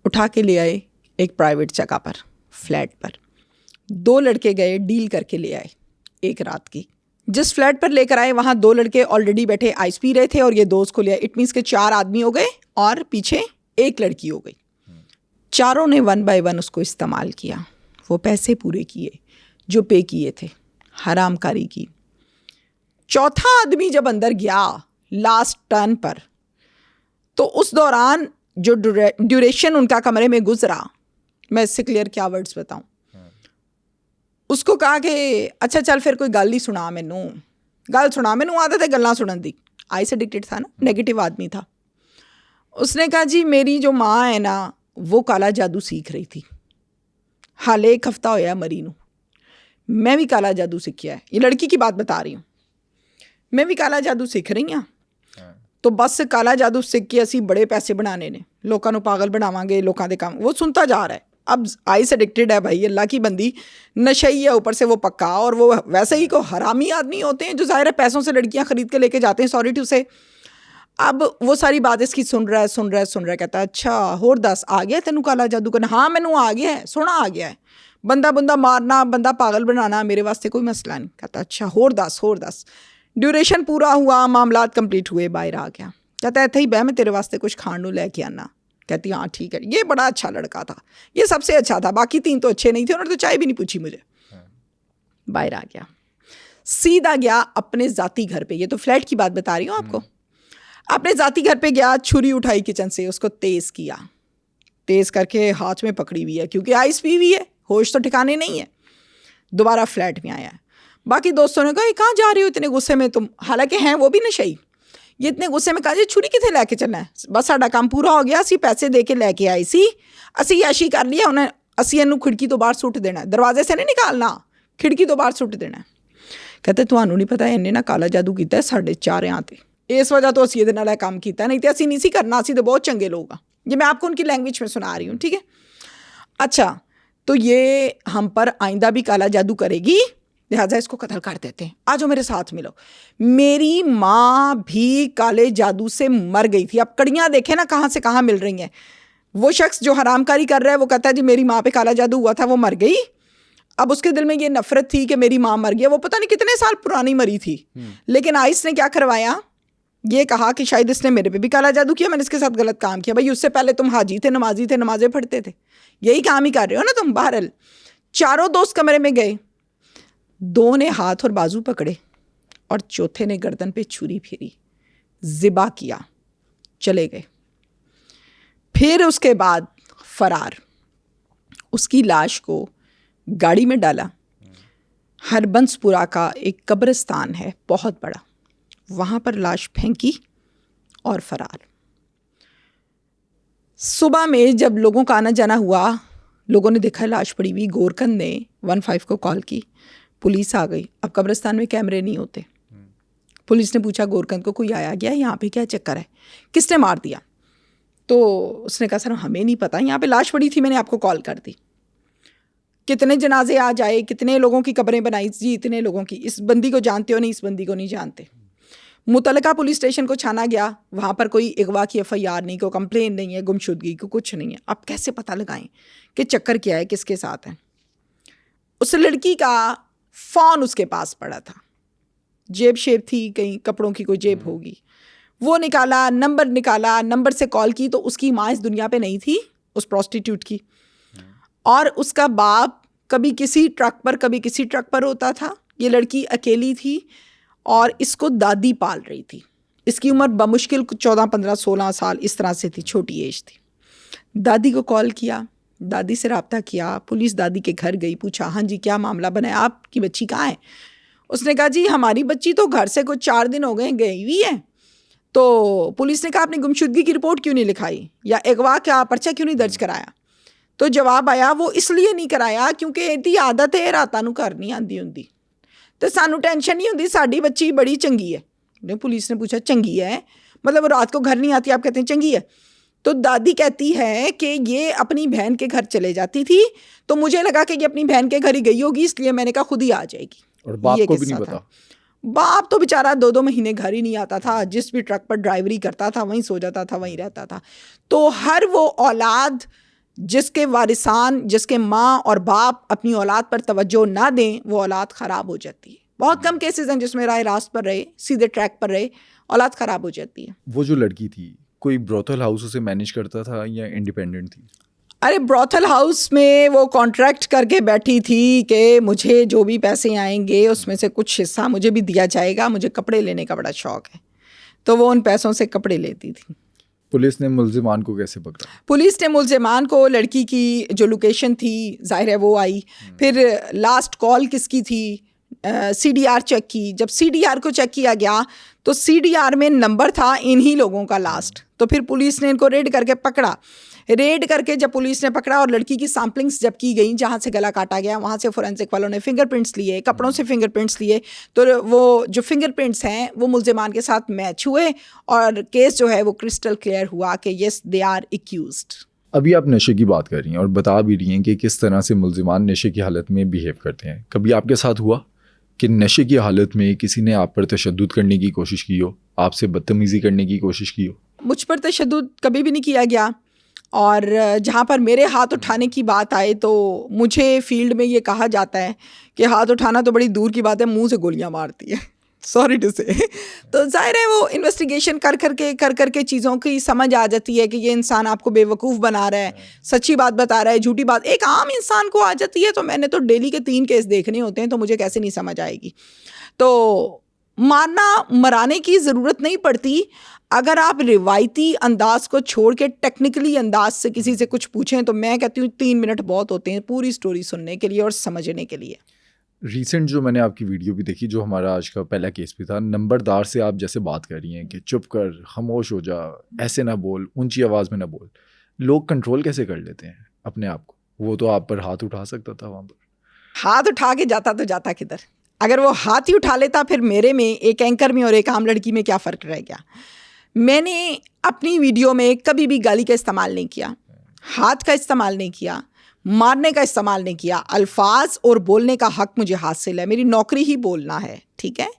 उठा के ले आए एक प्राइवेट जगह पर, फ्लैट पर। 2 लड़के गए, डील करके ले आए एक रात की। जिस फ्लैट पर लेकर आए वहाँ 2 लड़के ऑलरेडी बैठे आइस पी रहे थे और ये 2 उसको ले आए। इट मीन्स के 4 आदमी हो गए और पीछे एक लड़की हो गई। चारों ने 1 बाय 1 उसको इस्तेमाल किया। वो पैसे पूरे किए जो पे किए थे, हरामकारी की। चौथा आदमी जब अंदर गया लास्ट टर्न पर, तो उस दौरान जो ड्यूरेशन उनका कमरे में गुजरा, मैं इससे क्लियर क्या वर्ड्स बताऊं, उसको कहा कि अच्छा चल फिर कोई गल ही सुना मैनू, गल सुना मैनू, आदत है गल्लां सुनन दी। आइस एडिक्टेड था ना, नेगेटिव आदमी था। उसने कहा जी मेरी जो माँ है ना वो काला जादू सीख रही थी, हाले 1 हफ्ता होया मरी नू, मैं भी काला जादू सीखिया है। ये लड़की की बात बता रही हूँ, मैं भी काला जादू सीख रही हाँ। तो बस काला जादू सीख के असी बड़े पैसे बनाने ने, लोगों को पागल बनावांगे, लोगों के काम। वो सुनता जा रहा है। अब आइस एडिक्टेड है भाई, अल्लाह की बंदी, नशई है ऊपर से वो पक्का, और वो वैसे ही को हरामी आदमी होते हैं जो ज़ाहिर है पैसों से लड़कियां खरीद के लेके जाते हैं, सॉरी टू से। अब वो सारी बात इसकी सुन रहा है, कहता है अच्छा होर दस आ गया तेनू काला जादू करना? हाँ मैनू आ गया है, सोना आ गया है, बंदा मारना, बंदा पागल बनाना मेरे वास्ते कोई मसला नहीं। कहता अच्छा होर दस। ड्यूरेशन पूरा हुआ, मामलात कंप्लीट हुए, बाहर आ गया। कहता है इत्थे ही बह, मैं तेरे वास्ते कुछ खाण नू लैके आना। कहती हाँ ठीक है। ये बड़ा अच्छा लड़का था, ये सबसे अच्छा था, बाकी 3 तो अच्छे नहीं थे, उन्होंने तो चाय भी नहीं पूछी मुझे। बाहर आ गया, सीधा गया अपने ज़ाती घर पे। ये तो फ्लैट की बात बता रही हूँ आपको। अपने ज़ाती घर पे गया, छुरी उठाई किचन से, उसको तेज़ किया, तेज़ करके हाथ में पकड़ी हुई है क्योंकि आइस पी हुई है, होश तो ठिकाने नहीं है। दोबारा फ्लैट में आया। बाकी दोस्तों ने कहा ये कहाँ जा रही हो इतने गुस्से में तुम? हालांकि हैं वो भी नशई। ये इतने गुस्से में कहा जी छुरी कितने लैके चलना है, बस साडा काम पूरा हो गया, असी पैसे दे के लैके आए सी, असी याशी कर लिया, उन्हें असी इनू खिड़की तो बाहर सुट देना, दरवाजे से नहीं निकालना, खिड़की तो बाहर सुट देना। कहते तुहानू नहीं पता इन्हें ना काला जादू किया साढ़े 4 ते, इस वजह तो असी ये नाल काम किया, नहीं तो असी नहीं सी करना, असी तो बहुत चंगे लोग हाँ। ये मैं आपको उनकी लैंग्वेज में सुना रही हूँ, ठीक है। अच्छा तो ये हम पर आइंदा भी काला जादू करेगी, लिहाजा इसको कत्ल कर देते हैं, आ जाओ मेरे साथ मिलो। मेरी माँ भी काले जादू से मर गई थी। अब कड़ियाँ देखें ना कहाँ से कहाँ मिल रही हैं। वो शख्स जो हरामकारी कर रहा है वो कहता है जी मेरी माँ पे काला जादू हुआ था, वो मर गई। अब उसके दिल में ये नफरत थी कि मेरी माँ मर गया, वो पता नहीं कितने साल पुरानी मरी थी। लेकिन आइस ने क्या करवाया, ये कहा कि शायद इसने मेरे पे भी काला जादू किया, मैंने इसके साथ गलत काम किया। भाई उससे पहले तुम हाजी थे, नमाजी थे, नमाजें पढ़ते थे, यही काम ही कर रहे हो ना तुम। बहरहाल 4 दोस्त कमरे में गए, 2 ने हाथ और बाजू पकड़े और चौथे ने गर्दन पे छुरी फेरी, ज़िबा किया, चले गए। फिर उसके बाद फरार। उसकी लाश को गाड़ी में डाला। हरबंसपुरा का एक कब्रिस्तान है बहुत बड़ा, वहाँ पर लाश फेंकी और फरार। सुबह में जब लोगों का आना जाना हुआ, लोगों ने देखा लाश पड़ी हुई, गोरकंद ने 15 को कॉल की, पुलिस आ गई। अब कब्रिस्तान में कैमरे नहीं होते। पुलिस ने पूछा गोरकंद को कोई आया गया, यहाँ पे क्या चक्कर है, किसने मार दिया? तो उसने कहा सर हमें नहीं पता, यहाँ पे लाश पड़ी थी, मैंने आपको कॉल कर दी। कितने जनाजे आ जाए, कितने लोगों की कब्रें बनाई जी, इतने लोगों की। इस बंदी को जानते हो नहीं, इस बंदी को नहीं जानते। मुतलका पुलिस स्टेशन को छाना गया, वहाँ पर कोई अगवा की FIR नहीं, कोई कंप्लेन नहीं है, गुमशुदगी को कुछ नहीं है। अब कैसे पता लगाएं कि चक्कर क्या है, किसके साथ है? उस लड़की का फ़ोन उसके पास पड़ा था, जेब शेब थी, कहीं कपड़ों की कोई जेब होगी, वो निकाला, नंबर निकाला, नंबर से कॉल की तो उसकी माँ इस दुनिया पे नहीं थी, उस प्रॉस्टिट्यूट की, और उसका बाप कभी किसी ट्रक पर कभी किसी ट्रक पर होता था। ये लड़की अकेली थी और इसको दादी पाल रही थी। इसकी उम्र बमुश्किल 14, 15, 16 साल इस तरह से थी, छोटी एज थी। दादी को कॉल किया, दादी से रब्ता किया, पुलिस दादी के घर गई, पूछा हाँ जी क्या मामला बना है, आपकी बच्ची कहाँ है? उसने कहा जी हमारी बच्ची तो घर से कुछ 4 दिन हो गए गई हुई है। तो पुलिस ने कहा आपने गुमशुदगी की रिपोर्ट क्यों नहीं लिखाई या अगवा का पर्चा क्यों नहीं दर्ज कराया? तो जवाब आया वो इसलिए नहीं कराया क्योंकि इहदी आदत है रातां नूं घर नहीं आंदी हुंदी, तो सानू टेंशन नहीं होती, साड़ी बच्ची बड़ी चंगी है। पुलिस ने पूछा चंगी है मतलब वो रात को घर नहीं आती, आप कहते हैं चंगी है? तो दादी कहती है कि ये अपनी बहन के घर चले जाती थी, तो मुझे लगा कि ये अपनी बहन के घर ही गई होगी, इसलिए मैंने कहा खुद ही आ जाएगी। और बाप को भी नहीं पता? बाप तो बेचारा 2-2 महीने घर ही नहीं आता था, जिस भी ट्रक पर ड्राइवरी करता था वहीं सो जाता था, वहीं रहता था। तो हर वो औलाद जिसके वारिसान, जिसके माँ और बाप अपनी औलाद पर तवज्जो ना दें, वो औलाद ख़राब हो जाती है। बहुत कम केसेस हैं जिसमें राह रास्त पर रहे, सीधे ट्रैक पर रहे, औलाद ख़राब हो जाती है। वो जो लड़की थी कोई ब्रोथल हाउस उसे मैनेज करता था या इंडिपेंडेंट थी? अरे ब्रोथल हाउस में वो कॉन्ट्रैक्ट करके बैठी थी कि मुझे जो भी पैसे आएंगे उसमें से कुछ हिस्सा मुझे भी दिया जाएगा, मुझे कपड़े लेने का बड़ा शौक़ है, तो वो उन पैसों से कपड़े लेती थी। पुलिस ने मुल्जिमान को कैसे पकड़ा? पुलिस ने मुल्जिमान को, लड़की की जो लोकेशन थी जाहिर है वो आई, फिर लास्ट कॉल किसकी थी, CDR चेक की। जब CDR को चेक किया गया तो CDR में नंबर था इन्हीं लोगों का लास्ट। तो फिर पुलिस ने इनको रेड करके पकड़ा। रेड करके जब पुलिस ने पकड़ा और लड़की की सैम्पलिंग्स जब की गई, जहाँ से गला काटा गया वहाँ से फोरेंसिक वालों ने फिंगरप्रिंट्स लिए, कपड़ों से फिंगरप्रिंट्स लिए, तो वो जो फिंगरप्रिंट्स हैं वो मुल्जिमान के साथ मैच हुए और केस जो है वो क्रिस्टल क्लियर हुआ कि येस दे आर एक्यूज्ड। अभी आप नशे की बात कर रही हैं और बता भी रही हैं कि किस तरह से मुल्जिमान नशे की हालत में बिहेव करते हैं। कभी आपके साथ हुआ कि नशे की हालत में किसी ने आप पर तशद्दुद करने की कोशिश की हो, आपसे बदतमीज़ी करने की कोशिश की हो? मुझ पर तशद्दुद कभी भी नहीं किया गया, और जहाँ पर मेरे हाथ उठाने की बात आए तो मुझे फील्ड में ये कहा जाता है कि हाथ उठाना तो बड़ी दूर की बात है, मुंह से गोलियां मारती है, सॉरी टू से। तो जाहिर है वो इन्वेस्टिगेशन कर करके चीज़ों की समझ आ जाती है कि ये इंसान आपको बेवकूफ़ बना रहा है, सच्ची बात बता रहा है, झूठी बात एक आम इंसान को आ जाती है। तो मैंने तो डेली के 3 केस देखने होते हैं, तो मुझे कैसे नहीं समझ आएगी। तो मारना मराने की ज़रूरत नहीं पड़ती। अगर आप रिवायती अंदाज को छोड़ के टेक्निकली अंदाज से किसी से कुछ पूछें तो मैं कहती हूँ 3 मिनट बहुत होते हैं पूरी स्टोरी सुनने के लिए और समझने के लिए। रिसेंट जो मैंने आपकी वीडियो भी देखी, जो हमारा आज का पहला केस भी था, नंबरदार से आप जैसे बात कर रही हैं कि चुप कर, खामोश हो जा, ऐसे ना बोल, ऊंची आवाज़ में ना बोल, लोग कंट्रोल कैसे कर लेते हैं अपने आप को? वो तो आप पर हाथ उठा सकता था वहाँ पर। हाथ उठा के जाता तो जाता किधर? अगर वो हाथ ही उठा लेता फिर मेरे में, एक एंकर में और एक आम लड़की में क्या फ़र्क रह गया? मैंने अपनी वीडियो में कभी भी गाली का इस्तेमाल नहीं किया, हाथ का इस्तेमाल नहीं किया, मारने का इस्तेमाल नहीं किया। अल्फाज और बोलने का हक मुझे हासिल है, मेरी नौकरी ही बोलना है, ठीक है।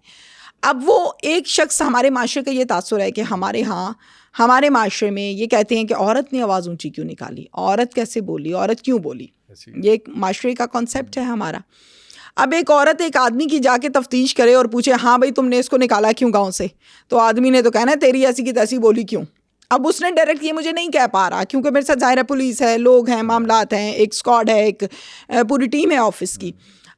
अब वो एक शख्स, हमारे माशरे का ये तासुर है कि हमारे यहाँ, हमारे माशरे में ये कहते हैं कि औरत ने आवाज़ ऊंची क्यों निकाली, औरत कैसे बोली, औरत क्यों बोली, ये एक माशरे का कॉन्सेप्ट है हमारा। अब एक औरत एक आदमी की जाके तफ्तीश करे और पूछे हाँ भाई तुमने इसको निकाला क्यों गांव से, तो आदमी ने तो कहना है तेरी ऐसी की तैसी बोली क्यों। अब उसने डायरेक्ट ये मुझे नहीं कह पा रहा क्योंकि मेरे साथ जाहिर है पुलिस है, लोग हैं, मामलात हैं, एक स्क्वाड है, एक पूरी टीम है ऑफिस की।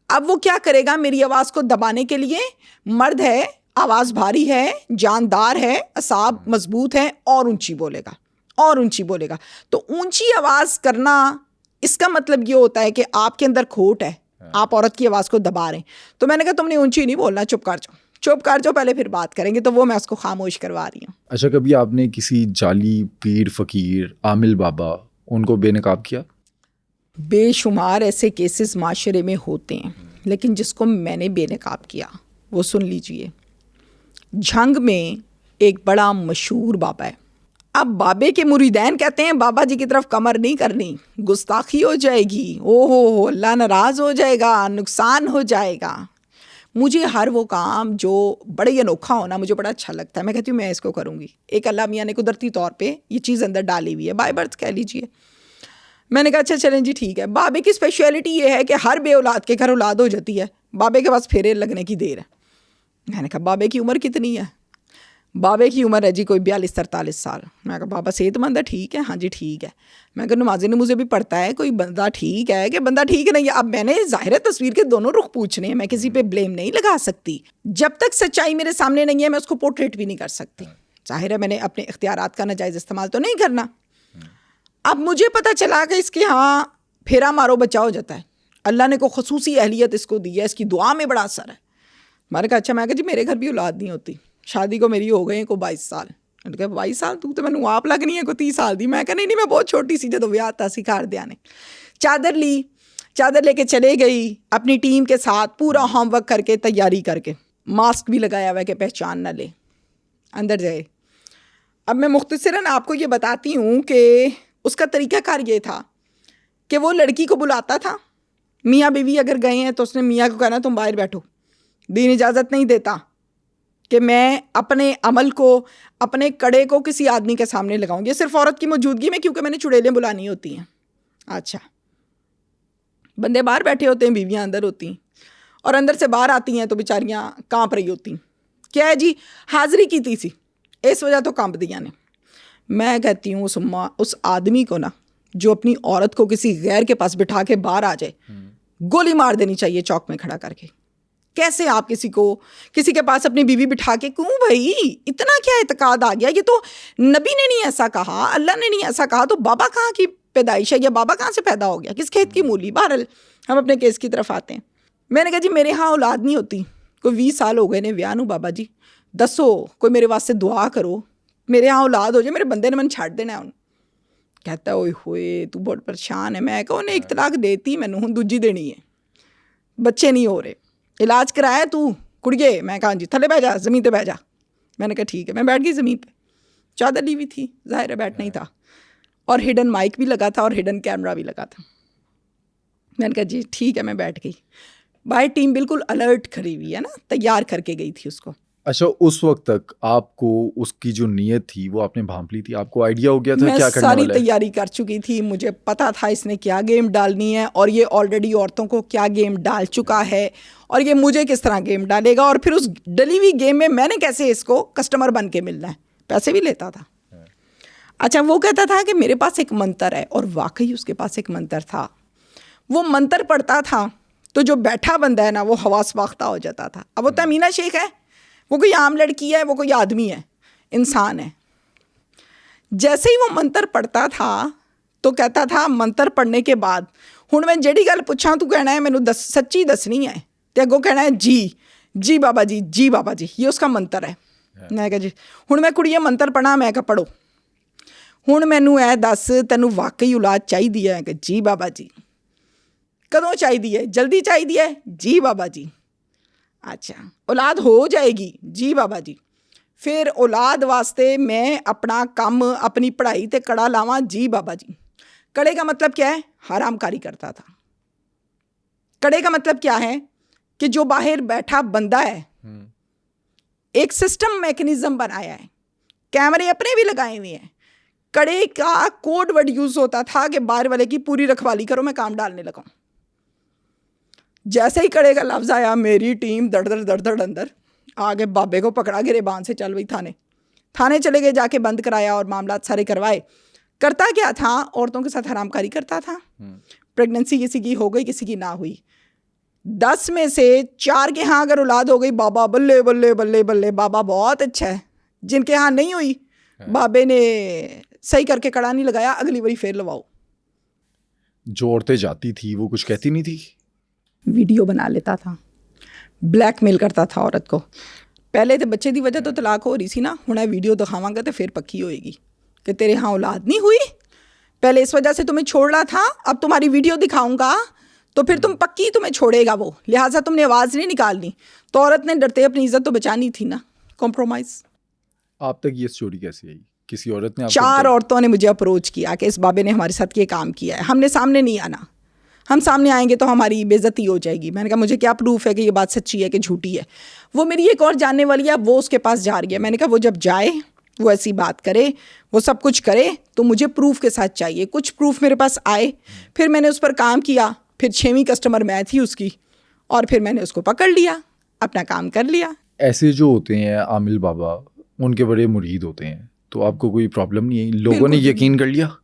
अब वो क्या करेगा, मेरी आवाज़ को दबाने के लिए, मर्द है, आवाज़ भारी है, जानदार है, असाब मजबूत है, और ऊंची बोलेगा और ऊंची बोलेगा। तो ऊंची आवाज़ करना, इसका मतलब ये होता है कि आपके अंदर खोट है, आप औरत की आवाज़ को दबा रहे हैं। तो मैंने कहा तुमने ऊंची नहीं बोलना, चुप कर जाओ, पहले फिर बात करेंगे। तो वो मैं उसको खामोश करवा रही हूँ। अच्छा, कभी आपने किसी जाली पीर फकीर, आमिल बाबा, उनको बेनकाब किया? बेशुमार ऐसे केसेस माशरे में होते हैं, लेकिन जिसको मैंने बेनकाब किया वो सुन लीजिए। झंग में एक बड़ा मशहूर बाबा है। अब बाबे के मुरीदैन कहते हैं बाबा जी की तरफ कमर नहीं करनी, गुस्ताखी हो जाएगी, ओहो अल्लाह नाराज़ हो जाएगा, नुकसान हो जाएगा। मुझे हर वो काम जो बड़े अनोखा होना मुझे बड़ा अच्छा लगता है, मैं कहती हूँ मैं इसको करूँगी। एक अल्लाह मियाँ ने कुदरती तौर पे ये चीज़ अंदर डाली हुई है, बाय बर्थ कह लीजिए। मैंने कहा अच्छा चलें जी ठीक है। बाबे की स्पेशलिटी ये है कि हर बे औलाद के घर औलाद हो जाती है, बाबे के पास फेरे लगने की देर है। मैंने कहा बाबे की उम्र कितनी है? बाबे की उम्र है जी कोई 42-43 साल। मैं कहा बाबा सेहतमंद है? ठीक है, हाँ जी ठीक है। मैं कहा नमाज़े नमूज़े भी पढ़ता है, कोई बंदा ठीक है कि बंदा ठीक नहीं है? अब मैंने ज़ाहिर है तस्वीर के दोनों रुख पूछने हैं, मैं किसी पे ब्लेम नहीं लगा सकती। जब तक सच्चाई मेरे सामने नहीं है मैं उसको पोर्ट्रेट भी नहीं कर सकती। ज़ाहिर है मैंने अपने इख्तियारात का नाजायज़ इस्तेमाल तो नहीं करना। अब मुझे पता चला कि इसके यहाँ फेरा मारो बच्चा हो जाता है, अल्लाह ने को खसूसी अहलियत इसको दी है, इसकी दुआ में बड़ा असर है। मैंने कहा अच्छा, मैं कहा जी मेरे घर भी औलाद नहीं होती, शादी को मेरी हो गई को 22 साल। मैंने कहा 22 साल तू तो मैंने आप लगनी है को 30 साल दी। मैं कहा नहीं मैं बहुत छोटी सी, जो ब्याह था सिखार दिया ने। चादर ली, चादर लेके चले गई अपनी टीम के साथ, पूरा होमवर्क करके तैयारी करके, मास्क भी लगाया हुआ है कि पहचान ना ले, अंदर जाए। अब मैं मुख्तसरन आपको ये बताती हूँ कि उसका तरीक़ाकार ये था कि वो लड़की को बुलाता था, मियाँ बीवी अगर गए हैं तो उसने मियाँ को कहना तुम बाहर बैठो, दीन इजाज़त नहीं देता कि मैं अपने अमल को, अपने कड़े को किसी आदमी के सामने लगाऊंगी, ये सिर्फ औरत की मौजूदगी में, क्योंकि मैंने चुड़ैलें बुलानी होती हैं। अच्छा, बंदे बाहर बैठे होते हैं, बीवियां अंदर होती हैं, और अंदर से बाहर आती हैं तो बेचारियां कांप रही होती। क्या है जी, हाज़िरी की थी सी, इस वजह तो कांप दिया ने। मैं कहती हूँ उस आदमी को ना, जो अपनी औरत को किसी गैर के पास बिठा के बाहर आ जाए, गोली मार देनी चाहिए चौक में खड़ा करके। कैसे आप किसी के पास अपनी बीवी बिठा के, क्यों भाई, इतना क्या एतकाद आ गया? ये तो नबी ने नहीं ऐसा कहा, अल्लाह ने नहीं ऐसा कहा, तो बाबा कहाँ की पैदाइश है या बाबा कहाँ से पैदा हो गया, किस खेत की मूली? बहरहाल हम अपने केस की तरफ आते हैं। मैंने कहा जी मेरे यहाँ औलाद नहीं होती, कोई 20 साल हो गए ने ब्याह नूं, बाबा जी दसो कोई मेरे वास्ते दुआ करो, मेरे यहाँ औलाद हो जाए, मेरे बंदे ने मन छड़ देना है। कहता ओए होए तू बहुत परेशान है। मैं कहा उन्हें एक तलाक देती मैनू, हुण दूजी देनी है, बच्चे नहीं हो रहे, इलाज कराया तू कुड़िए? मैं कहा जी थले बह जा, ज़मीन पे बह जा। मैंने कहा ठीक है। मैं बैठ गई ज़मीन पे, चादर ली हुई थी, जाहिर है बैठना ही था, और हिडन माइक भी लगा था और हिडन कैमरा भी लगा था। मैंने कहा जी ठीक है, मैं बैठ गई। बाहर टीम बिल्कुल अलर्ट खड़ी हुई है ना, तैयार करके गई थी उसको। अच्छा, उस वक्त तक आपको उसकी जो नीयत थी वो आपने भांप ली थी, आपको आइडिया हो गया था मैं क्या करने सारी वाला है? तैयारी कर चुकी थी, मुझे पता था इसने क्या गेम डालनी है, और ये ऑलरेडी औरतों को क्या गेम डाल चुका है, और ये मुझे किस तरह गेम डालेगा, और फिर उस डली हुई गेम में मैंने कैसे इसको कस्टमर बन के मिलना है। पैसे भी लेता था। अच्छा, वो कहता था कि मेरे पास एक मंत्र है, और वाकई उसके पास एक मंत्र था। वो मंत्र पढ़ता था तो जो बैठा बंदा है ना वो हवास बाख्ता हो जाता था। अब वो तमीना शेख है, वो कोई आम लड़की है, वो कोई आदमी है, इंसान है। जैसे ही वो मंत्र पढ़ता था तो कहता था मंत्र पढ़ने के बाद हुण मैं जेड़ी गल पुछां तू कहना है मैनू सच्ची दसनी है, ते अगों कहना है जी बाबा जी, जी बाबा जी। ये उसका मंत्र है। मैं कहा जी हुण मैं कुड़िए मंत्र पढ़ा? मैं कहा पढ़ो। हुण मैनू ऐ दस तैनू वाकई औलाद चाहिदी है? कि जी बाबा जी। कदों चाहिदी है? जल्दी चाहिदी है? जी बाबा जी। अच्छा, औलाद हो जाएगी? जी बाबा जी। फिर औलाद वास्ते मैं अपना कम अपनी पढ़ाई ते कड़ा लावां? जी बाबा जी। कड़े का मतलब क्या है? हरामकारी करता था। कड़े का मतलब क्या है? कि जो बाहर बैठा बंदा है, एक सिस्टम मैकेनिज्म बनाया है, कैमरे अपने भी लगाए हुए हैं। कड़े का कोड वर्ड यूज होता था कि बाहर वाले की पूरी रखवाली करो, मैं काम डालने लगा। जैसे ही कड़े का लफ्ज़ आया, मेरी टीम दड़ दड़ अंदर आगे बाबे को पकड़ा, गिरेबान से चल वही थाने चले गए, जाके बंद कराया और मामला सारे करवाए। करता क्या था? औरतों के साथ हरामकारी करता था। प्रेगनेंसी किसी की हो गई, किसी की ना हुई, 10 में से 4 के यहाँ अगर औलाद हो गई, बाबा बल्ले बल्ले बल्ले बल्ले, बाबा बहुत अच्छा है। जिनके यहाँ नहीं हुई, बाबे ने सही करके कड़ा नहीं लगाया, अगली बारी फिर लवाओ। जो औरतें जाती थी वो कुछ कहती नहीं थी? वीडियो बना लेता था, ब्लैकमेल करता था औरत को। पहले तो बच्चे की वजह तो तलाक हो रही थी ना, हुण वीडियो दिखावांगा तो फिर पक्की होएगी कि तेरे यहाँ औलाद नहीं हुई, पहले इस वजह से तुम्हें छोड़ रहा था, अब तुम्हारी वीडियो दिखाऊंगा तो फिर तुम पक्की, तुम्हें छोड़ेगा वो, लिहाजा तुमने आवाज़ नहीं निकालनी। तो औरत ने डरते अपनी इज्जत तो बचानी थी ना, कॉम्प्रोमाइज़। आप तक ये स्टोरी कैसे आई? किसी औरत ने? 4 औरतों ने मुझे अप्रोच किया कि इस बाबे ने हमारे साथ ये काम किया है। हमने सामने नहीं आना, हम सामने आएंगे तो हमारी बेइज्जती हो जाएगी। मैंने कहा मुझे क्या प्रूफ है कि ये बात सच्ची है कि झूठी है? वो मेरी एक और जानने वाली है, वो उसके पास जा रही है। मैंने कहा वो जब जाए, वो ऐसी बात करे, वो सब कुछ करे, तो मुझे प्रूफ के साथ चाहिए। कुछ प्रूफ मेरे पास आए, फिर मैंने उस पर काम किया। फिर 6वीं कस्टमर मैं थी उसकी, और फिर मैंने उसको पकड़ लिया, अपना काम कर लिया। ऐसे जो होते हैं आमिल बाबा, उनके बड़े मुरीद होते हैं, तो आपको कोई प्रॉब्लम नहीं है? लोगों ने यकीन कर लिया?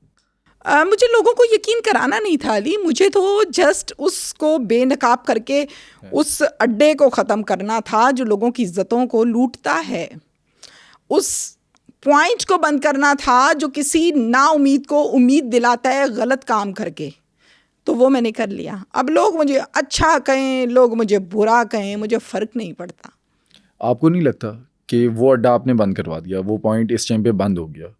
मुझे लोगों को यकीन कराना नहीं था अली, मुझे तो जस्ट उसको बेनकाब करके उस अड्डे को ख़त्म करना था जो लोगों की इज्जतों को लूटता है। उस पॉइंट को बंद करना था जो किसी नाउमीद को उम्मीद दिलाता है गलत काम करके। तो वो मैंने कर लिया। अब लोग मुझे अच्छा कहें, लोग मुझे बुरा कहें, मुझे फ़र्क नहीं पड़ता। आपको नहीं लगता कि वो अड्डा आपने बंद करवा दिया, वो पॉइंट इस टाइम पे बंद हो गया,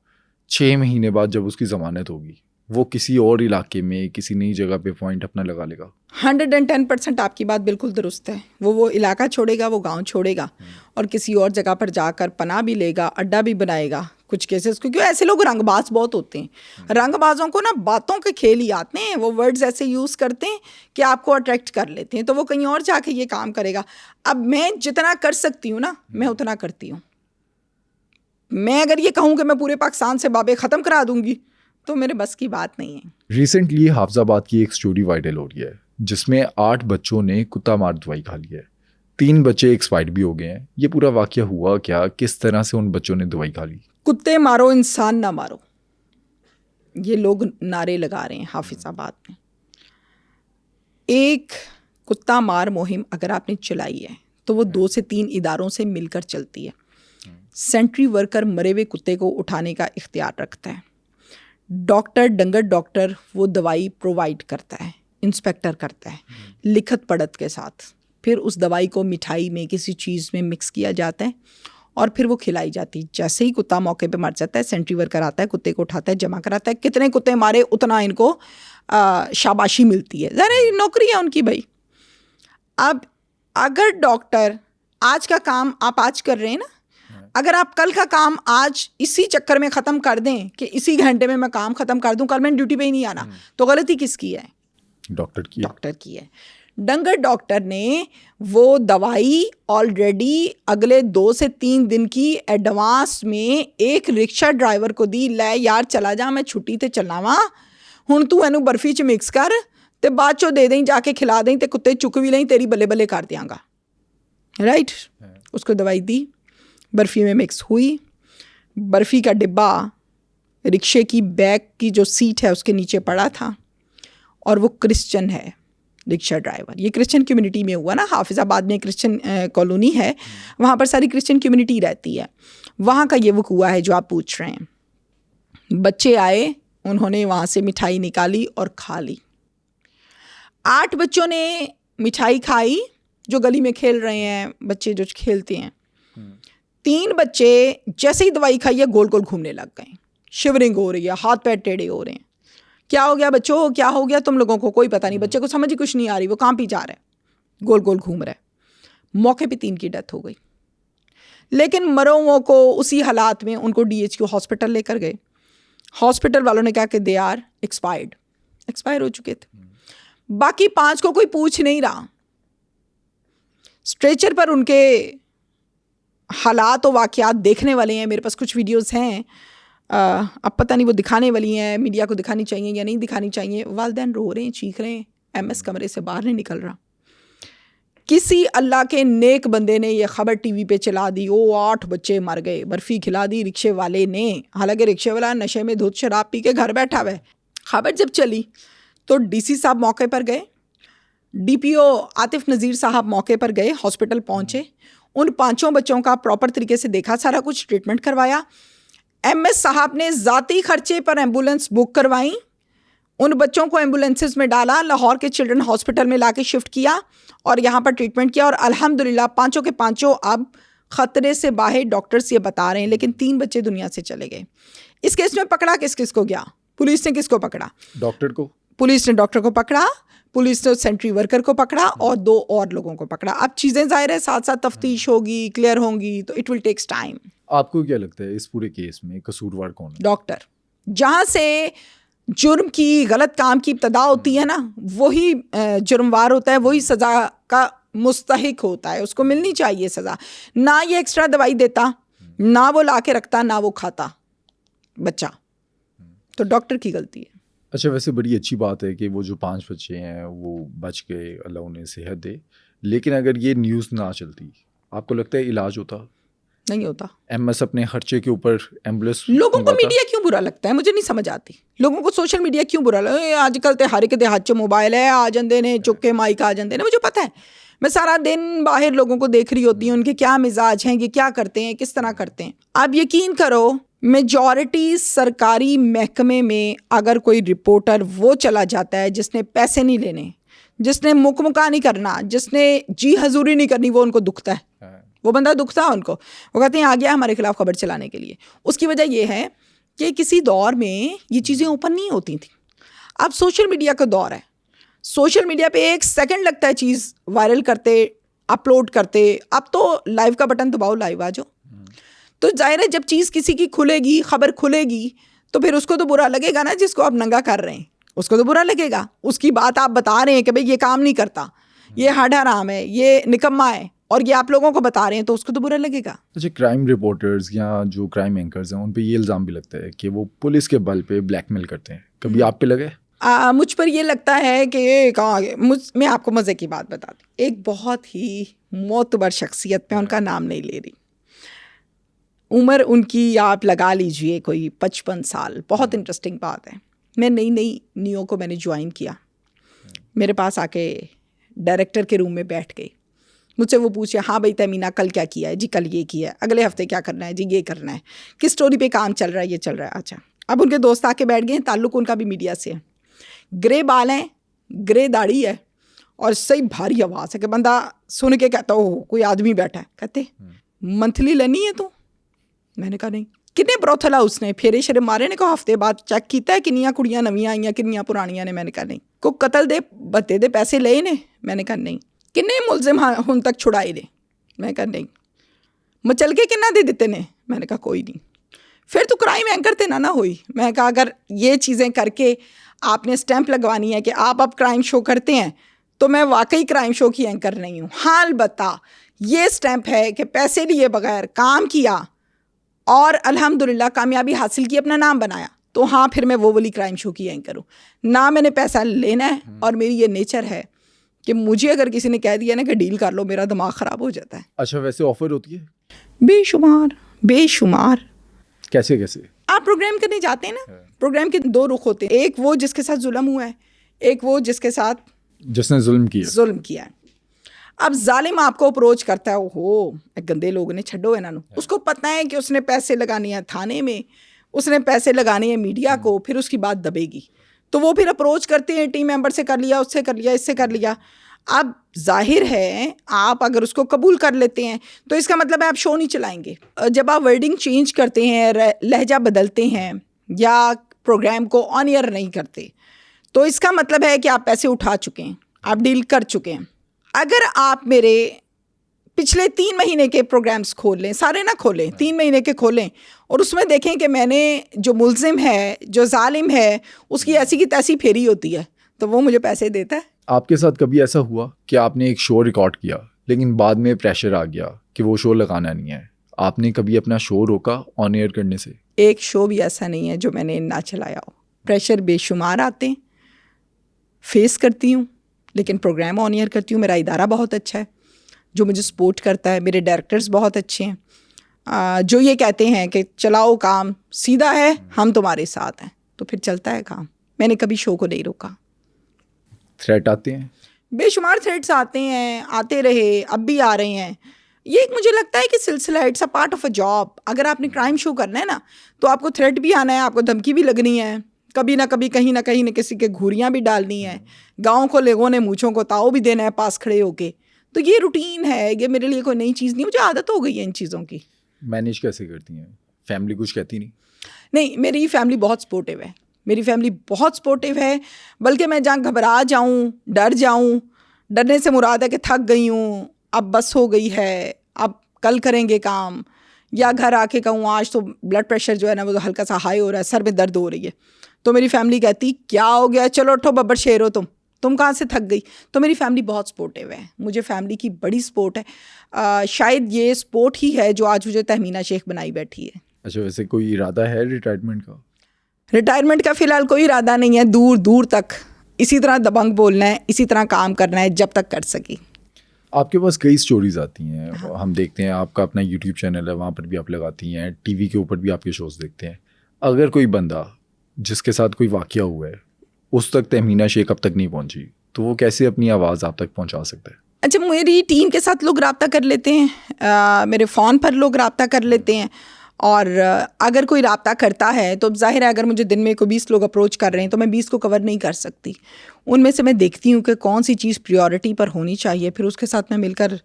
6 महीने बाद जब उसकी ज़मानत होगी, वो किसी और इलाके में किसी नई जगह पे पॉइंट अपना लगा लेगा? 110% आपकी बात बिल्कुल दुरुस्त है। वो इलाका छोड़ेगा, वो गांव छोड़ेगा और किसी और जगह पर जाकर पनाह भी लेगा, अड्डा भी बनाएगा। कुछ केसेस, क्योंकि ऐसे लोग रंगबाज बहुत होते हैं। रंगबाजों को ना बातों के खेल ही आते हैं, वो वर्ड्स ऐसे यूज़ करते हैं कि आपको अट्रैक्ट कर लेते हैं, तो वो कहीं और जाके ये काम करेगा। अब मैं जितना कर सकती हूँ ना, मैं उतना करती हूँ। मैं अगर ये कहूँ कि मैं पूरे पाकिस्तान से बाबे ख़त्म करा दूँगी तो मेरे बस की बात नहीं है। रिसेंटली हाफजाबाद की एक स्टोरी वायरल हो रही है जिसमें 8 बच्चों ने कुत्ता मार दवाई खा ली है। 3 बच्चे एक्सपायर्ड भी हो गए हैं। ये पूरा वाकया हुआ क्या? किस तरह से उन बच्चों ने दवाई खा ली? कुत्ते मारो, इंसान ना मारो, ये लोग नारे लगा रहे हैं हाफिजाबाद में। एक कुत्ता मार मुहिम अगर आपने चलाई है तो वो 2 से 3 इदारों से मिलकर चलती है। सेंट्री वर्कर मरे हुए कुत्ते को उठाने का इख्तियार रखता है, डॉक्टर डंगर डॉक्टर वो दवाई प्रोवाइड करता है, इंस्पेक्टर करता है लिखत पढ़त के साथ, फिर उस दवाई को मिठाई में किसी चीज़ में मिक्स किया जाता है और फिर वो खिलाई जाती है। जैसे ही कुत्ता मौके पे मर जाता है, सेंट्री वर्कर आता है, कुत्ते को उठाता है, जमा कराता है, कितने कुत्ते मारे उतना इनको शाबाशी मिलती है, ज़रा नौकरी है उनकी भाई। अब अगर डॉक्टर आज का काम आप आज कर रहे हैं ना, अगर आप कल का काम आज इसी चक्कर में ख़त्म कर दें कि इसी घंटे में मैं काम ख़त्म कर दूं, कल मैंने ड्यूटी पे ही नहीं आना, तो गलती किसकी है? डॉक्टर की है। डंगर डॉक्टर ने वो दवाई ऑलरेडी अगले 2 से 3 दिन की एडवांस में एक रिक्शा ड्राइवर को दी, लै यार चला जा, मैं छुट्टी ते चलना वा, हुण तू इनू बर्फी च मिक्स कर ते बाद चो दे दें, जाके खिला दें, ते कुत्ते चुक भी लें, तेरी बल्ले बल्ले कर दियांगा। राइट, उसको दवाई दी, बर्फ़ी में मिक्स हुई, बर्फ़ी का डिब्बा रिक्शे की बैक की जो सीट है उसके नीचे पड़ा था, और वो क्रिश्चियन है रिक्शा ड्राइवर। ये क्रिश्चियन कम्युनिटी में हुआ ना, हाफिज़ाबाद में क्रिश्चियन कॉलोनी है, वहाँ पर सारी क्रिश्चियन कम्युनिटी रहती है, वहाँ का ये वो हुआ है जो आप पूछ रहे हैं। बच्चे आए, उन्होंने वहाँ से मिठाई निकाली और खा ली। 8 बच्चों ने मिठाई खाई जो गली में खेल रहे हैं, बच्चे जो खेलते हैं। 3 बच्चे जैसे ही दवाई खाई है गोल गोल घूमने लग गए, शिवरिंग हो रही है, हाथ पैर टेढ़े हो रहे हैं। क्या हो गया बच्चों, क्या हो गया? तुम लोगों को कोई पता नहीं, बच्चे को समझ ही कुछ नहीं आ रही, वो कहाँ भी जा रहा है, गोल गोल घूम रहा है। मौके पे 3 की डेथ हो गई, लेकिन मरों को उसी हालात में उनको DHQ हॉस्पिटल लेकर गए। हॉस्पिटल वालों ने कहा कि दे आर एक्सपायर हो चुके थे। बाकी 5 को कोई पूछ नहीं रहा। स्ट्रेचर पर उनके हालात और वाक़यात देखने वाले हैं, मेरे पास कुछ वीडियोस हैं, अब पता नहीं वो दिखाने वाली हैं, मीडिया को दिखानी चाहिए या नहीं दिखानी चाहिए। वालिदैन रो रहे हैं, चीख रहे हैं, MS कमरे से बाहर नहीं निकल रहा। किसी अल्लाह के नेक बंदे ने ये ख़बर TV पे चला दी, 8 बच्चे मर गए, बर्फ़ी खिला दी रिक्शे वाले ने, हालांकि रिक्शे वाला नशे में धुत शराब पी के घर बैठा हुआ है। ख़बर जब चली तो DC साहब मौके पर गए, DPO आतिफ नज़ीर साहब मौके पर गए, हॉस्पिटल पहुँचे, उन 5 बच्चों का प्रॉपर तरीके से देखा, सारा कुछ ट्रीटमेंट करवाया। MS साहब ने ज़ाती खर्चे पर एम्बुलेंस बुक करवाई, उन बच्चों को एम्बुलेंसेस में डाला, लाहौर के चिल्ड्रन हॉस्पिटल में लाके शिफ्ट किया और यहाँ पर ट्रीटमेंट किया, और अल्हम्दुलिल्लाह 5 के 5 अब ख़तरे से बाहर, डॉक्टर्स ये बता रहे हैं। लेकिन 3 बच्चे दुनिया से चले गए। इस केस में पकड़ा किस को गया? पुलिस ने किसको पकड़ा? डॉक्टर को। पुलिस ने डॉक्टर को पकड़ा, पुलिस ने सेंट्री वर्कर को पकड़ा और 2 और लोगों को पकड़ा। अब चीज़ें ज़ाहिर है साथ साथ तफ्तीश होगी, क्लियर होंगी, तो इट विल टेक्स टाइम। आपको क्या लगता है इस पूरे केस में कसूरवार कौन है? डॉक्टर। जहाँ से जुर्म की, गलत काम की इब्तदा होती है ना, वही जुर्मवार होता है, वही सज़ा का मुस्तहिक होता है, उसको मिलनी चाहिए सज़ा। ना ये एक्स्ट्रा दवाई देता, ना वो ला के रखता, ना वो खाता बच्चा, तो डॉक्टर की गलती है। अच्छा, वैसे बड़ी अच्छी बात है कि वो जो 5 बच्चे हैं वो बच गए, अल्लाह उन्हें सेहत दे। लेकिन अगर ये न्यूज़ ना चलती, आपको लगता है इलाज होता? नहीं होता। MS अपने खर्चे के ऊपर एम्बुलेंस। लोगों को मीडिया क्यों बुरा लगता है, मुझे नहीं समझ आती। लोगों को सोशल मीडिया क्यों बुरा लगता है? आजकल तो हर एक दे हाथ च मोबाइल है, आ जाते ने चुक के माइक आ जाते हैं। मुझे पता है, मैं सारा दिन बाहर लोगों को देख रही होती हूँ, उनके क्या मिजाज हैं, ये क्या करते हैं, किस तरह करते हैं। आप यकीन करो, मेजॉरिटी सरकारी महकमे में अगर कोई रिपोर्टर वो चला जाता है जिसने पैसे नहीं लेने, जिसने मुकमुका नहीं करना, जिसने जी हजूरी नहीं करनी, वो उनको दुखता है। वो बंदा दुखता है उनको, वो कहते हैं आ गया हमारे खिलाफ खबर चलाने के लिए। उसकी वजह यह है कि किसी दौर में ये चीज़ें ओपन नहीं होती थी। अब सोशल मीडिया का दौर है, सोशल मीडिया पे 1 सेकंड लगता है चीज़ वायरल करते, अपलोड करते। अब तो लाइव का बटन दबाओ, लाइव आ जाओ। तो जाहिर है जब चीज़ किसी की खुलेगी, खबर खुलेगी, तो फिर उसको तो बुरा लगेगा ना, जिसको आप नंगा कर रहे हैं उसको तो बुरा लगेगा। उसकी बात आप बता रहे हैं कि भाई ये काम नहीं करता, ये हराम है, ये निकम्मा है, और ये आप लोगों को बता रहे हैं, तो उसको तो बुरा लगेगा। अच्छा, क्राइम रिपोर्टर्स या जो क्राइम एंकर्स हैं उन पे ये इल्ज़ाम भी लगता है कि वो पुलिस के बल पे ब्लैकमेल करते हैं, कभी आप पे लगे? मुझ पर ये लगता है कि कहाँ, मैं आपको मज़े की बात बताती। एक बहुत ही मोतबर शख्सियत, मैं उनका नाम नहीं ले रही, उम्र उनकी आप लगा लीजिए कोई 55 साल। बहुत इंटरेस्टिंग बात है, मैं नई नियो को मैंने ज्वाइन किया, मेरे पास आके डायरेक्टर के रूम में बैठ गई। मुझसे वो पूछे, हाँ भाई तमीना कल क्या किया है जी, कल ये किया है, अगले हफ्ते क्या करना है जी, ये करना है, किस स्टोरी पे काम चल रहा है, ये चल रहा है। अच्छा, अब उनके दोस्त आके बैठ गए, ताल्लुक उनका भी मीडिया से है, ग्रे बाल हैं, ग्रे दाढ़ी है और सही भारी आवाज़ है कि बंदा सुन के कहता हो कोई आदमी बैठा है। कहते मंथली लेनी है तू? मैंने कहा नहीं। किन्ने ब्रोथला उसने फेरे शेरे मारे ने को हफ्ते बाद चेक किया है किन्नियां कुड़ियां नवियां आईयां किन्नियां पुरानियां ने? मैंने कहा नहीं। को कतल दे बत्ते दे पैसे ले ने? मैंने कहा नहीं। किन्ने मुलजिम हुन तक छुड़ाए ने? मैं कहा नहीं। मचल के किन्ना दे दिते ने? मैंने कहा कोई नहीं। फिर तो क्राइम एंकर ते ना हुई। मैं कहा अगर ये चीज़ें करके आपने स्टैंप लगवानी है कि आप अब क्राइम शो करते हैं तो मैं वाकई क्राइम शो की एंकर नहीं हूँ। हाँ अलबत्ता ये स्टैंप है कि पैसे लिए बगैर काम किया और अल्हम्दुलिल्लाह कामयाबी हासिल की, अपना नाम बनाया, तो हाँ फिर मैं वो वाली क्राइम शो की एंकर हूँ। ना मैंने पैसा लेना है और मेरी ये नेचर है कि मुझे अगर किसी ने कह दिया ना कि डील कर लो, मेरा दिमाग ख़राब हो जाता है। अच्छा, वैसे ऑफर होती है? बेशुमार बेशुमार। कैसे कैसे? आप प्रोग्राम करने जाते हैं ना, प्रोग्राम के दो रुख होते हैं, एक वो जिसके साथ जुल्म हुआ है, एक वो जिसके साथ जिसने जुल्म किया है। अब जालिम आपको अप्रोच करता है, ओहो गंदे लोग ने छड्डो इन्होंने, उसको पता है कि उसने पैसे लगाने हैं थाने में, उसने पैसे लगाने हैं मीडिया को, फिर उसकी बात दबेगी, तो वो फिर अप्रोच करते हैं, टीम मेंबर से कर लिया, उससे कर लिया, इससे कर लिया। अब जाहिर है आप अगर उसको कबूल कर लेते हैं तो इसका मतलब है आप शो नहीं चलाएंगे। जब आप वर्डिंग चेंज करते हैं, लहजा बदलते हैं या प्रोग्राम को ऑन एयर नहीं करते, तो इसका मतलब है कि आप पैसे उठा चुके हैं, आप डील कर चुके हैं। अगर आप मेरे पिछले 3 महीने के प्रोग्राम्स खोल लें, सारे ना खोलें, 3 महीने के खोलें और उसमें देखें कि मैंने जो मुल्जिम है, जो जालिम है, उसकी ऐसी की तैसी फेरी होती है, तो वो मुझे पैसे देता है। आपके साथ कभी ऐसा हुआ कि आपने एक शो रिकॉर्ड किया लेकिन बाद में प्रेशर आ गया कि वो शो लगाना नहीं है, आपने कभी अपना शो रोका ऑन एयर करने से? एक शो भी ऐसा नहीं है जो मैंने ना चलाया हो। प्रेशर बेशुमार आते हैं, फेस करती हूँ, लेकिन प्रोग्राम ऑन एयर करती हूँ। मेरा इदारा बहुत अच्छा है जो मुझे सपोर्ट करता है, मेरे डायरेक्टर्स बहुत अच्छे हैं जो ये कहते हैं कि चलाओ काम सीधा है, हम तुम्हारे साथ हैं, तो फिर चलता है काम। मैंने कभी शो को नहीं रोका। थ्रेट आते हैं? बेशुमार थ्रेट्स आते हैं, आते रहे, अब भी आ रहे हैं। ये एक मुझे लगता है कि सिलसिला, it's a part of a job. अगर आपने क्राइम शो करना है ना तो आपको थ्रेट भी आना है, आपको धमकी भी लगनी है, कभी ना कभी कहीं ना कहीं किसी के घूरियाँ भी डालनी है, गाँव को लोगों ने मूँछों को ताव भी देना है पास खड़े होके। तो ये रूटीन है, ये मेरे लिए कोई नई चीज़ नहीं, मुझे आदत हो गई है इन चीज़ों की। मैनेज कैसे करती हैं? फैमिली कुछ कहती नहीं? नहीं, मेरी फैमिली बहुत सपोर्टिव है, मेरी फैमिली बहुत सपोर्टिव है। बल्कि मैं जहाँ घबरा जाऊँ, डर जाऊँ, डरने से मुराद है कि थक गई हूँ, अब बस हो गई है, अब कल करेंगे काम, या घर आके कहूँ आज तो ब्लड प्रेशर जो है ना वो तो हल्का सा हाई हो रहा है, सर में दर्द हो रही है, तो मेरी फैमिली कहती क्या हो गया, चलो उठो बब्बर शेर हो तुम कहाँ से थक गई। तो मेरी फैमिली बहुत सपोर्टिव है, मुझे फैमिली की बड़ी सपोर्ट है। शायद ये सपोर्ट ही है जो आज मुझे तहमीना शेख बनाई बैठी है। अच्छा, वैसे कोई इरादा है रिटायरमेंट का? रिटायरमेंट का फ़िलहाल कोई इरादा नहीं है, दूर दूर तक इसी तरह दबंग बोलना है, इसी तरह काम करना है जब तक कर सकी। आपके पास कई स्टोरीज आती हैं। हाँ। हम देखते हैं आपका अपना यूट्यूब चैनल है, वहाँ पर भी आप लगाती हैं, टीवी के ऊपर भी आपके शोज़ देखते हैं। अगर कोई बंदा जिसके साथ कोई वाक़या हुआ है उस तक तहमीना शेख अब तक नहीं पहुँची, तो वो कैसे अपनी आवाज़ आप तक पहुँचा सकता है? अच्छा, मेरी टीम के साथ लोग रब्ता कर लेते हैं, मेरे फ़ोन पर लोग रब्ता कर लेते हैं, और अगर कोई रब्ता करता है तो जाहिर है अगर मुझे दिन में कोई 20 लोग अप्रोच कर रहे हैं तो मैं 20 को कवर नहीं कर सकती। उनमें से मैं देखती हूँ कि कौन सी चीज़ प्रायोरिटी पर होनी चाहिए, फिर उसके साथ मैं मिलकर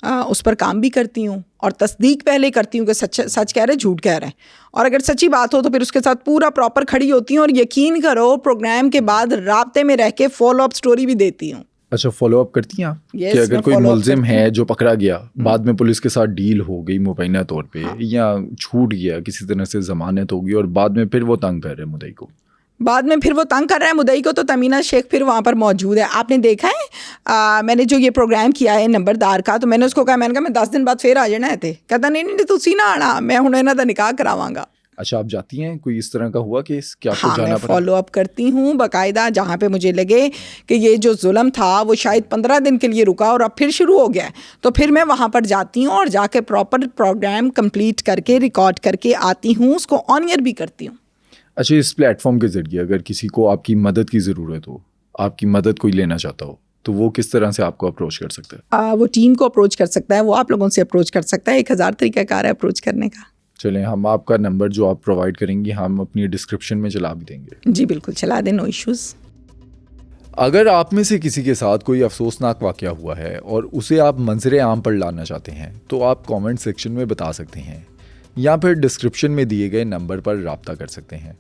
उस पर काम भी करती हूँ और तस्दीक पहले करती हूँ कि सच कह रहे झूठ कह रहे हैं, और अगर सच्ची बात हो तो फिर उसके साथ पूरा प्रॉपर खड़ी होती हूँ, और यकीन करो प्रोग्राम के बाद राब्ते में रह के फॉलो अप स्टोरी भी देती हूँ। अच्छा, फॉलो अप करती हैं आप? Yes, कि अगर कोई मुल्जिम है जो पकड़ा गया, बाद में पुलिस के साथ डील हो गई मुबैना तौर पे, हाँ। या छूट गया किसी तरह से ज़मानत होगी और बाद में फिर वो तंग कर रहे हैं मुद्दई को, तो तमीना शेख फिर वहाँ पर मौजूद है। आपने देखा है मैंने जो ये प्रोग्राम किया है नंबरदार का, तो मैंने उसको कहा, मैंने कहा मैं 10 दिन बाद फिर आ जाना है थे। कहता नहीं तुसी ना आना, मैं हुण इन्हां दा निकाह करावांगा। अच्छा, आप जाती हैं? कोई इस तरह का हुआ केस कि आपको हाँ, जाना मैं पड़ा? फॉलो अप करती हूँ बाकायदा, जहाँ पे मुझे लगे कि ये जो जुल्म था वो शायद 15 दिन के लिए रुका और अब फिर शुरू हो गया है, तो फिर मैं वहाँ पर जाती हूँ और जाके प्रॉपर प्रोग्राम कंप्लीट करके रिकॉर्ड करके आती हूँ, उसको ऑन एयर भी करती हूँ। अच्छा, इस प्लेटफॉर्म के ज़रिए अगर किसी को आपकी मदद की ज़रूरत हो, आपकी मदद कोई लेना चाहता हो, तो वो किस तरह से आपको अप्रोच कर सकता है? वो टीम को अप्रोच कर सकता है, वो आप लोगों से अप्रोच कर सकता है। 1000 तरीकाकार है अप्रोच करने का। चलें, हम आपका नंबर जो आप प्रोवाइड करेंगी हम अपनी डिस्क्रिप्शन में चला भी देंगे। जी बिल्कुल, चला दें, नो इश्यूज़। अगर आप में से किसी के साथ कोई अफसोसनाक वाक़या हुआ है और उसे आप मंजर आम पर लाना चाहते हैं तो आप कमेंट सेक्शन में बता सकते हैं या फिर डिस्क्रिप्शन में दिए गए नंबर पर राब्ता कर सकते हैं।